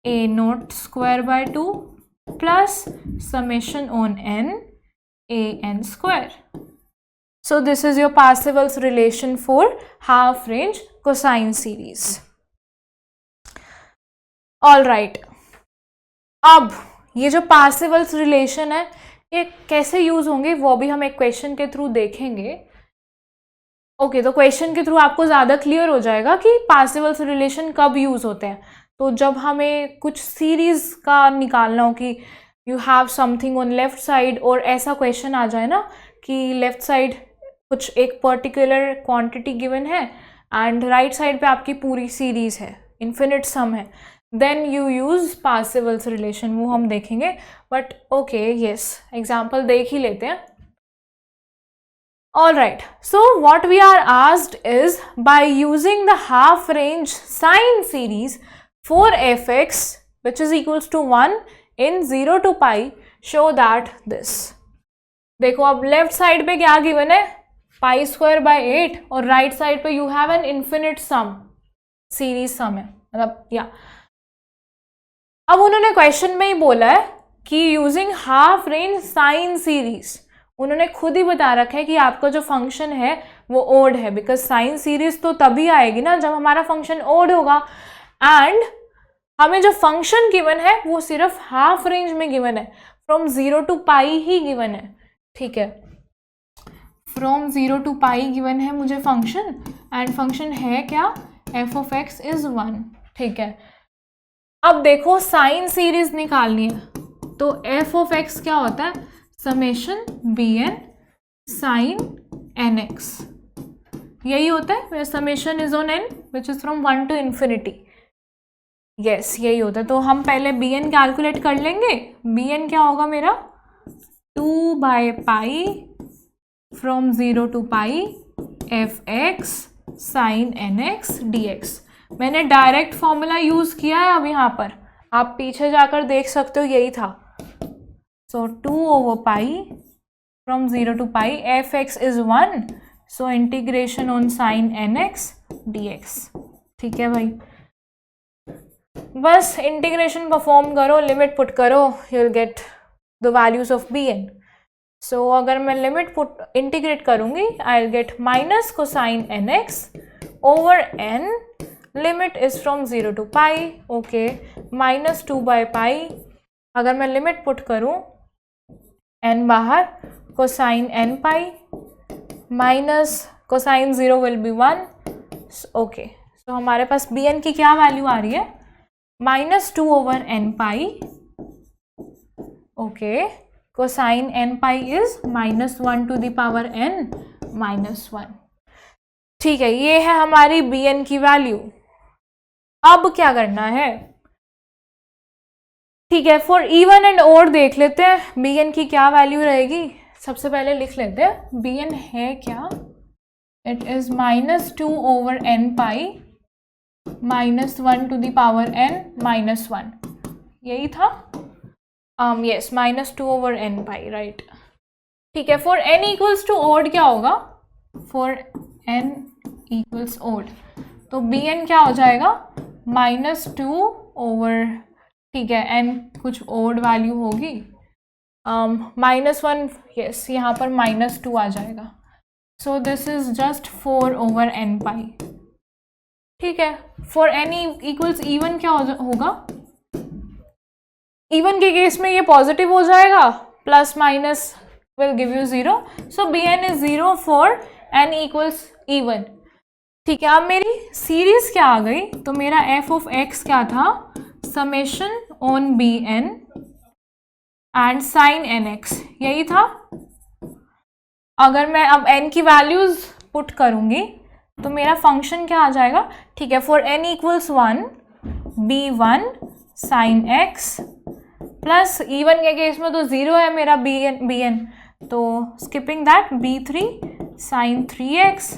a naught square by 2 plus summation on n a n square. So this is your Parseval's relation for half range cosine series. All right. अब ये जो Parseval's relation है ये कैसे use होंगे वो भी हम एक क्वेश्चन के थ्रू देखेंगे. ओके, तो क्वेश्चन के थ्रू आपको ज़्यादा क्लियर हो जाएगा कि Parseval's रिलेशन कब यूज़ होते हैं. तो जब हमें कुछ सीरीज़ का निकालना हो कि you have something on left side और ऐसा क्वेश्चन आ जाए ना कि लेफ्ट साइड कुछ एक पर्टिकुलर क्वांटिटी गिवन है एंड राइट साइड पे आपकी पूरी सीरीज़ है, इन्फिनिट सम है, then you use Parseval's relation, वो हम देखेंगे. बट ओके, यस, एग्जाम्पल देख ही लेते हैं. Alright, so what we are asked is by using the half range sine series for fx which is equals to 1 in 0 to pi, show that this. देखो अब left side पे क्या given है, pi square by 8 और right side पे you have an infinite sum, series sum है, मतलब या. अब उन्होंने क्वेश्चन में ही बोला है कि using half range sine series, उन्होंने खुद ही बता रखा है कि आपका जो फंक्शन है वो ओड है बिकॉज साइन सीरीज तो तभी आएगी ना जब हमारा फंक्शन ओड होगा. एंड हमें जो फंक्शन गिवन है वो सिर्फ हाफ रेंज में गिवन है, from 0 to pi he given है. ठीक है, फ्रॉम 0 to पाई गिवन है मुझे फंक्शन एंड फंक्शन है क्या, f of x is 1. ठीक है, अब देखो साइन सीरीज निकालनी है तो f of x क्या होता है, समेशन bn sin nx, यही होता है. where summation is on n which is from 1 to infinity. yes, यही होता है. तो हम पहले bn कैलकुलेट कर लेंगे. bn क्या होगा मेरा, 2 by pi from 0 to pi fx sin nx dx. मैंने डायरेक्ट फॉर्मूला यूज किया है अब यहाँ पर, आप पीछे जाकर देख सकते हो, यही था. So 2 over pi from 0 to pi fx is 1. So integration on sin nx dx. ठीक है भाई, बस इंटीग्रेशन परफॉर्म करो, लिमिट पुट करो, you will get the values of bn. सो अगर मैं लिमिट पुट इंटीग्रेट करूंगी I will get minus cosine nx over n, limit is from 0 to pi. Okay, minus 2 by pi. अगर मैं limit put करूं n बाहर, cosine n pi minus cosine 0 will be 1. Okay, तो हमारे पास bn की क्या value आ रही है, minus 2 over n pi. Okay, cosine n pi is minus 1 to the power n minus 1. ठीक है, ये है हमारी bn की वैल्यू. अब क्या करना है, ठीक है, फॉर इवन एंड ओड देख लेते हैं बी एन की क्या वैल्यू रहेगी. सबसे पहले लिख लेते हैं बी एन है क्या. It is -2/n⁻, -1 to the power n-1. यही था. यस, -2/n⁻, राइट. ठीक है, for n equals to odd क्या होगा. फॉर n इक्वल्स ओड तो बी एन क्या हो जाएगा -2/, ठीक है, n कुछ ओड वैल्यू होगी, -1, यस, यहाँ पर -2 आ जाएगा. सो दिस इज जस्ट 4/n⁻. ठीक है, फॉर n इक्वल्स इवन क्या होगा. इवन के केस में ये पॉजिटिव हो जाएगा, plus minus will give you 0. So b n is 0 for n equals even. ठीक है, अब मेरी सीरीज क्या आ गई. तो मेरा f ऑफ x क्या था, summation on b n and sine n x, यही था. अगर मैं अब n की वैल्यूज पुट करूंगी तो मेरा फंक्शन क्या आ जाएगा. ठीक है, for n equals 1 b1 sine x, plus even के केस में तो 0 है मेरा बी एन, तो skipping that b3 sine 3x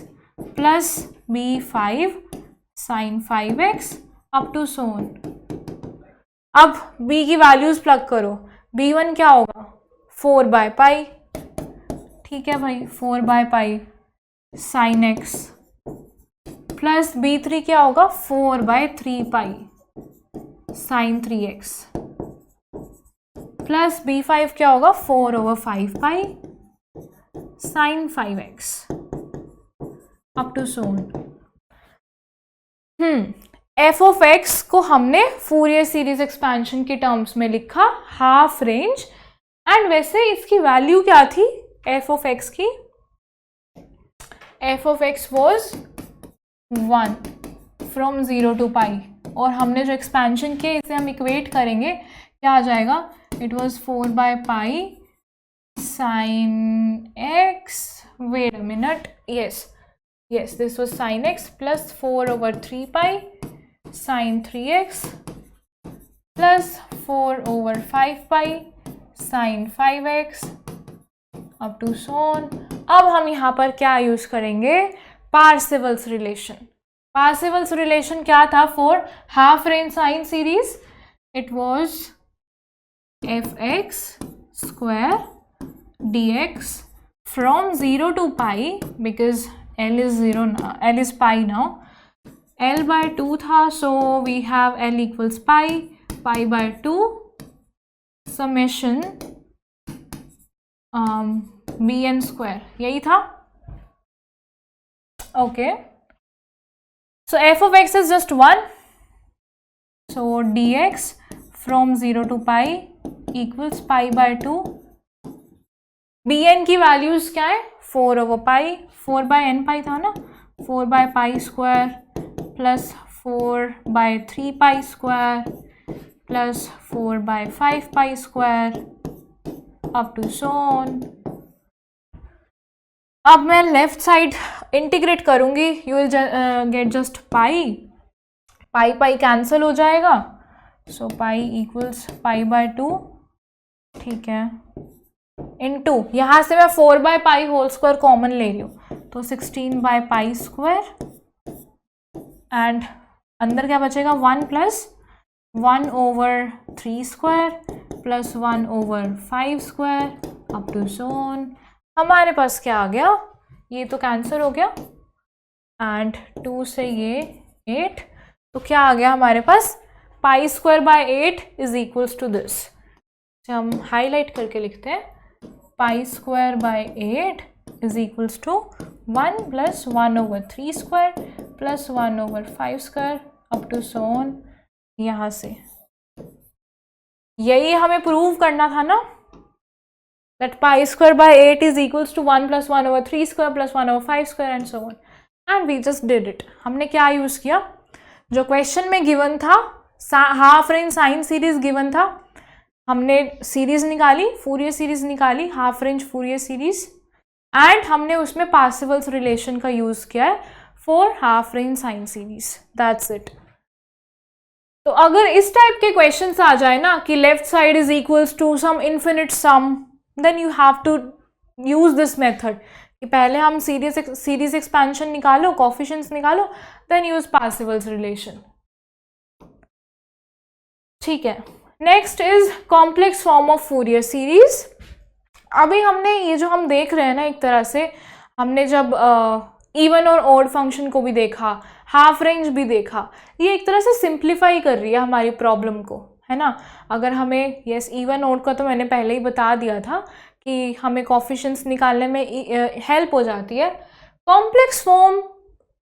plus b5 sine 5x up to so on. अब b की वैल्यूज प्लग करो. b1 क्या होगा 4/π. ठीक है भाई, 4/π साइन x, प्लस b3 क्या होगा 4/3π साइन 3x, प्लस b5 क्या होगा 4/5π sine 5x up to so on. F of x को हमने फूरियर सीरीज एक्सपेंशन के टर्म्स में लिखा हाफ रेंज. एंड वैसे इसकी वैल्यू क्या थी एफ ऑफ एक्स की. F of x was 1 from 0 to π. और हमने जो एक्सपेंशन किया इसे हम इक्वेट करेंगे, क्या आ जाएगा. It was 4/π sine x, wait a minute, yes, this was sin x plus 4/3π sin 3x plus 4/5π sin 5x up to so on. अब हम यहाँ पर क्या यूज करेंगे, पार्सेवल्स रिलेशन. पार्सेवल्स रिलेशन क्या था for half range sine series. It was fx square dx from 0 to π, because L is 0 now, L is pi now. L/2 था, so we have L equals pi/2 summation bn square, यही था. Okay, so f of x is just 1, so dx from 0 to π equals pi/2. bn की values क्या है 4/π, 4/n⁻ था ना, 4/π square plus 4/3π square plus 4/5π square up to so on. अब मैं left side integrate करूंगी, you will get just pi cancel हो जाएगा. So pi equals pi/2. ठीक है, इनटू यहाँ से मैं 4/π होल स्क्वायर कॉमन ले रही हूँ, तो 16/π स्क्वायर एंड अंदर क्या बचेगा 1 plus 1/3 square plus 1/5 square up to so on. हमारे पास क्या आ गया, ये तो कैंसिल हो गया एंड 2 से ये 8, तो क्या आ गया हमारे पास π²/8 इज इक्वल्स टू दिस. हम हाईलाइट करके लिखते हैं π²/8 is equals to 1 plus 1/3 square plus 1/5 square up to so on. यहाँ से यही हमें प्रूव करना था ना, that π²/8 is equals to 1 plus 1/3 square plus 1/5 square and so on. And we just did it. हमने क्या यूज किया, जो क्वेश्चन में गिवन था half range sine series given था, हमने सीरीज निकाली, फूरियर सीरीज निकाली, half range Fourier series, and हमने उसमें पार्सेवल्स रिलेशन का यूज किया है for half range sine series. That's it. तो अगर इस टाइप के क्वेश्चंस आ जाए ना कि left side is equals to some infinite sum, then you have to use this method कि पहले हम सीरीज एक्सपेंशन निकालो, कोफिशिएंट्स निकालो, देन यूज पार्सेवल्स रिलेशन। ठीक है, next is complex form of Fourier series. अभी हमने ये जो हम देख रहे हैं ना, एक तरह से हमने जब इवन और ऑड फंक्शन को भी देखा, हाफ रेंज भी देखा, ये एक तरह से सिंप्लीफाई कर रही है हमारी प्रॉब्लम को, है ना। अगर हमें यस इवन ऑड का तो मैंने पहले ही बता दिया था कि हमें कोफिशिएंट्स निकालने में हेल्प हो जाती है। कॉम्प्लेक्स फॉर्म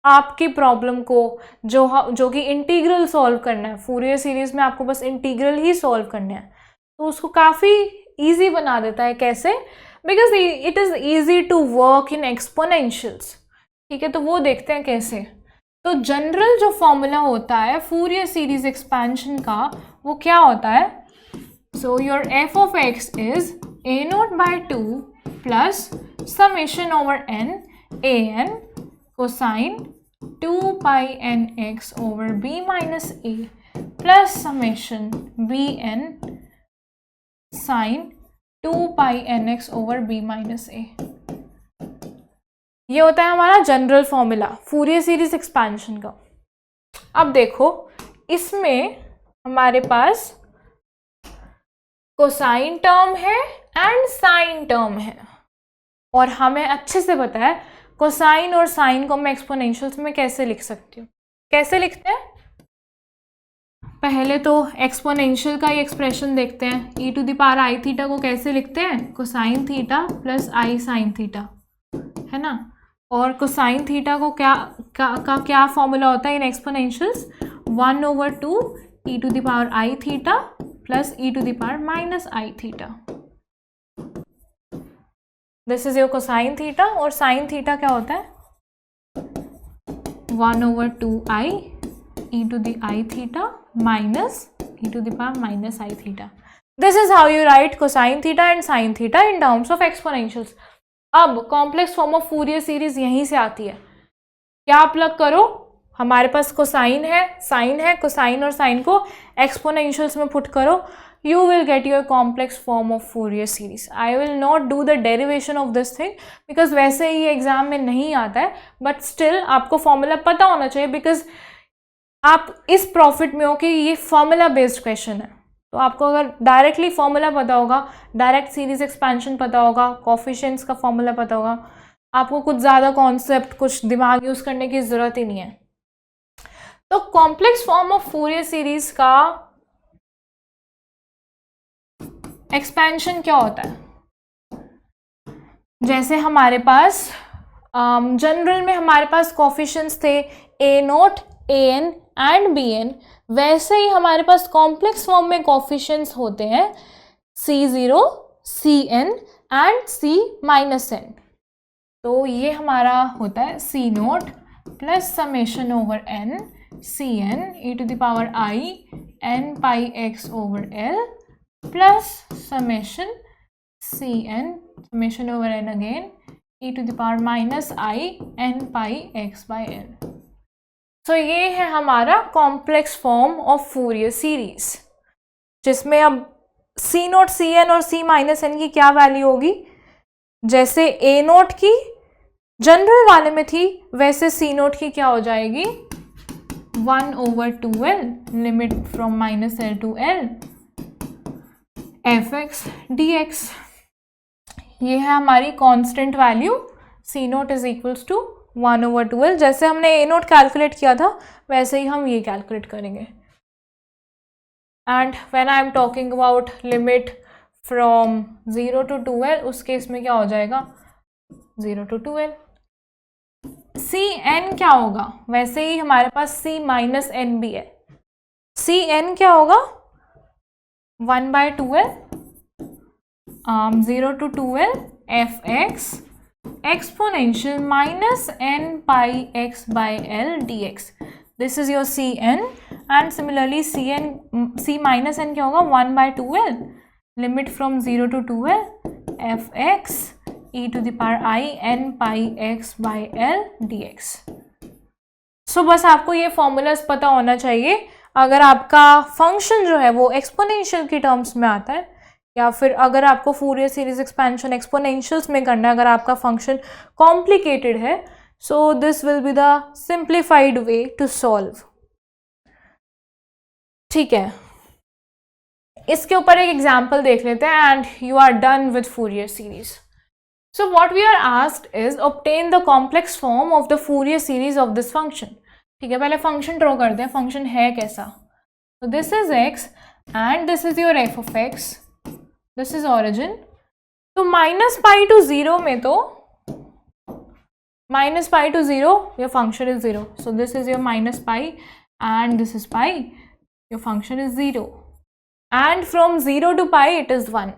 आपकी प्रॉब्लम को जो कि इंटीग्रल सॉल्व करना है, फूरियर सीरीज में आपको बस इंटीग्रल ही सॉल्व करना है, तो उसको काफ़ी ईजी बना देता है। कैसे? Because it is easy to work in exponentials. ठीक है, तो वो देखते हैं कैसे। तो जनरल जो फॉर्मूला होता है फूरियर सीरीज एक्सपेंशन का, वो क्या होता है? So your f of x is a0/2 plus summation over n an cosine 2πnx over b minus a plus summation bn sine 2πnx over b minus a। ये होता है हमारा general formula Fourier series expansion का। अब देखो, इसमें हमारे पास कोसाइन टर्म है एंड साइन टर्म है, और हमें अच्छे से पता है कोसाइन और साइन को मैं एक्सपोनेंशियल्स में कैसे लिख सकती हूँ। कैसे लिखते हैं? पहले तो एक्सपोनेंशियल का ही एक्सप्रेशन देखते हैं। e to the power i theta को कैसे लिखते हैं? Cosine theta plus i sine theta, है ना। और कोसाइन थीटा को क्या फॉर्मूला होता है in exponentials? 1/2 e to the power i theta plus e to the power minus i theta. This is your cosine theta. और साइन थीटा क्या होता है? 1/2i e to the i theta minus e to the power minus i theta. This is how you write cosine theta and sine theta in terms of exponentials. अब complex form of Fourier series यहीं से आती है। क्या plug करो? हमारे पास cosine है, साइन है, कोसाइन और साइन को एक्सपोनेंशियल्स में पुट करो, you will get your complex form of Fourier series. I will not do the derivation of this thing because वैसे ही एग्जाम में नहीं आता है, but still आपको फॉर्मूला पता होना चाहिए because आप इस प्रॉफिट में हो कि ये फॉर्मूला बेस्ड क्वेश्चन है। तो आपको अगर डायरेक्टली फॉर्मूला पता होगा, डायरेक्ट सीरीज एक्सपेंशन पता होगा, कोफिशिएंट्स का फॉर्मूला पता होगा, आपको कुछ ज़्यादा कॉन्सेप्ट, कुछ दिमाग यूज़ करने की ज़रूरत ही नहीं है। तो complex form of Fourier series का एक्सपेंशन क्या होता है? जैसे हमारे पास जनरल में हमारे पास कोफिशिएंट्स थे a0, an एंड bn, वैसे ही हमारे पास कॉम्प्लेक्स फॉर्म में कोफिशिएंट्स होते हैं c0, cn and c minus n। तो ये हमारा होता है c0 plus summation over n cn e to the power i n pi x over l plus summation cn summation over n again e to the power minus i n pi x by l। तो ये है हमारा complex form of Fourier series, जिसमें अब c0, cn और c minus n की क्या value होगी? जैसे a0 की जनरल वाले में थी, वैसे c0 की क्या हो जाएगी? 1/2l limit from minus l to l fx dx। ये है हमारी constant value c0 is equals to 1/2l। जैसे हमने a0 कैलकुलेट किया था वैसे ही हम ये कैलकुलेट करेंगे। And when I am talking about limit from 0 to 2l, उस केस में क्या हो जाएगा? 0 टू 2l। cn क्या होगा? वैसे ही हमारे पास c माइनस n भी है। cn क्या होगा? 1/2l 0 to 2l fx exponential minus n pi x by l dx. This is your cn and similarly c minus n क्या होगा? 1/2l limit from 0 to 2l fx e to the power I n pi x by l dx. सो बस आपको ये formulas पता होना चाहिए अगर आपका फंक्शन जो है वो एक्सपोनेंशियल की टर्म्स में आता है, या फिर अगर आपको फूरियर सीरीज एक्सपेंशन एक्सपोनेंशियल्स में करना है, अगर आपका फंक्शन कॉम्प्लिकेटेड है, so this will be the simplified way to solve. ठीक है, इसके ऊपर एक एग्जाम्पल देख लेते हैं and you are done with Fourier series. So what we are asked is obtain the complex form of the Fourier series of this function. ठीक है, पहले फंक्शन ड्रॉ करते हैं, फंक्शन है कैसा. So this is x and this is your f of x. This is origin. तो minus pi to zero में तो minus pi to zero your function is 0. So this is your minus pi and this is pi. Your function is 0. And from 0 to pi it is 1.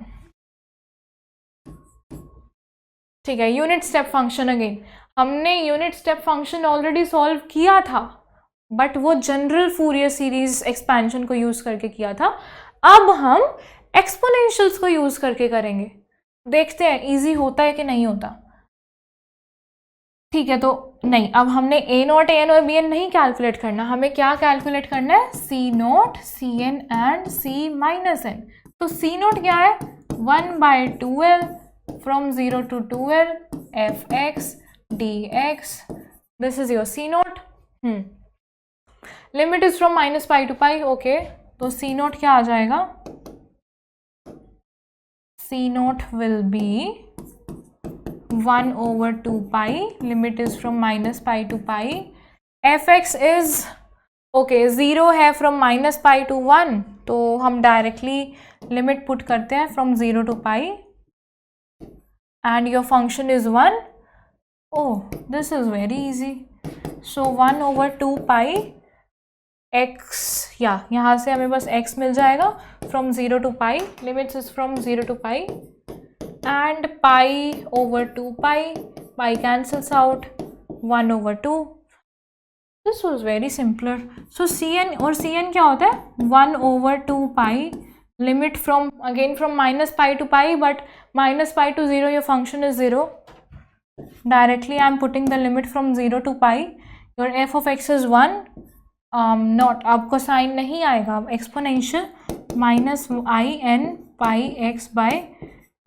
ठीक है, unit step function again. हमने unit step function already solve किया था, but वो general Fourier series expansion को use करके किया था. अब हम एक्सपोनेंशियल्स को यूज करके करेंगे. देखते हैं इजी होता है कि नहीं होता. ठीक है, तो नहीं, अब हमने ए नॉट ए एन और बी एन नहीं कैलकुलेट करना. हमें क्या कैलकुलेट करना है? C naught c n and c minus n. तो सी नॉट क्या है? 1/2l from 0 to 2l fx dx. This is your c naught. Limit is from minus pi to pi. Okay, तो c naught क्या आ जाएगा? c naught will be 1/2 pi. Limit is from minus pi to pi. fx is okay 0 है from minus pi to 1, तो हम directly limit put करते हैं from 0 to pi. And your function is 1. Oh, this is very easy. So 1/2 pi x, यहाँ से हमें बस x मिल जाएगा. From 0 to pi, limits is from 0 to pi, and pi/2 pi, pi cancels out, 1/2. This was very simpler. So cn और cn क्या होता है? 1/2 pi. Limit from again from minus pi to pi, but minus pi to 0 your function is 0. Directly I am putting the limit from 0 to pi. Your f of x is 1. Not, आपको sign नहीं आएगा. Exponential minus I n pi x by,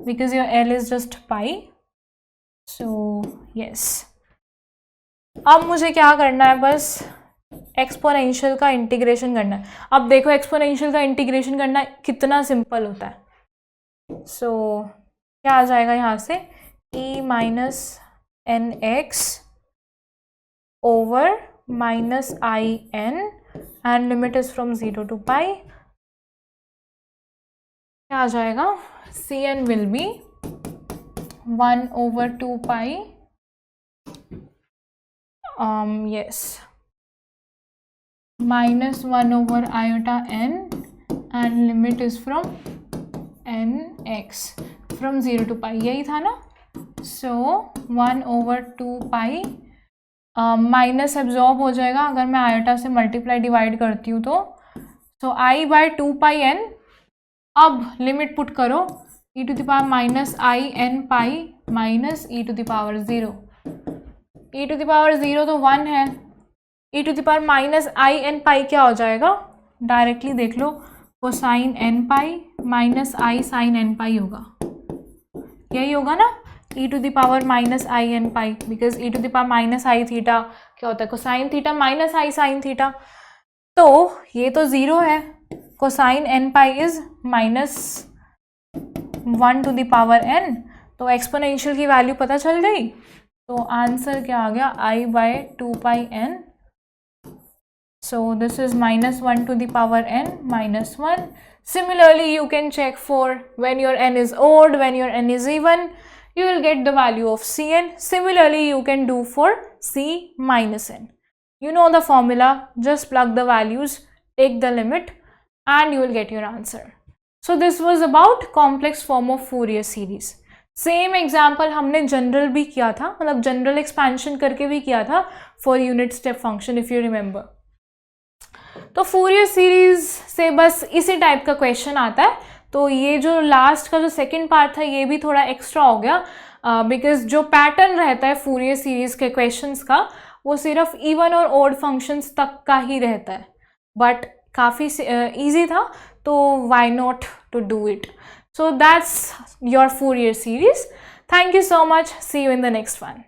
because your L is just pi. So yes. अब मुझे क्या करना है? बस exponential का इंटीग्रेशन करना है. अब देखो एक्सपोनेंशियल का इंटीग्रेशन करना कितना सिंपल होता है. सो क्या आ जाएगा यहाँ से? e minus n x over minus i n and limit is from 0 to pi. क्या आ जाएगा? C n will be 1/2 pi. Yes. minus 1/iota n and limit is from nx from 0 to pi. यही था ना? So 1/2 pi minus absorb हो जाएगा अगर मैं आयोटा से मल्टीप्लाई डिवाइड करती हूँ तो. सो i/2 pi n. अब लिमिट पुट करो, e⁻−i n pi minus e⁻0. e⁻0 तो 1 है. e⁻−i n pi क्या हो जाएगा? डायरेक्टली देख लो, cosine n pi minus i sine n pi होगा. यही होगा ना? e⁻−i n pi, because e⁻−i theta क्या होता है? Cosine theta minus i sine theta. तो ये तो 0 है. Cosine n pi is -1/n. तो एक्सपोनेंशियल की वैल्यू पता चल गई. तो आंसर क्या आ गया? i/2 pi n. So this is -1/n minus 1. Similarly, you can check for when your n is odd, when your n is even, you will get the value of Cn. Similarly, you can do for C minus n. You know the formula, just plug the values, take the limit, and you will get your answer. So this was about complex form of Fourier series. Same example हमने general भी किया था, मतलब general expansion करके भी किया था for unit step function, if you remember. तो फूरियर सीरीज से बस इसी टाइप का क्वेश्चन आता है. तो ये जो लास्ट का जो सेकंड पार्ट था ये भी थोड़ा एक्स्ट्रा हो गया, बिकॉज जो पैटर्न रहता है फूरियर सीरीज के क्वेश्चंस का वो सिर्फ इवन और ऑड फंक्शंस तक का ही रहता है. बट काफ़ी ईजी था, तो why not to do it. So that's your Fourier series. Thank you so much. See you in the next one.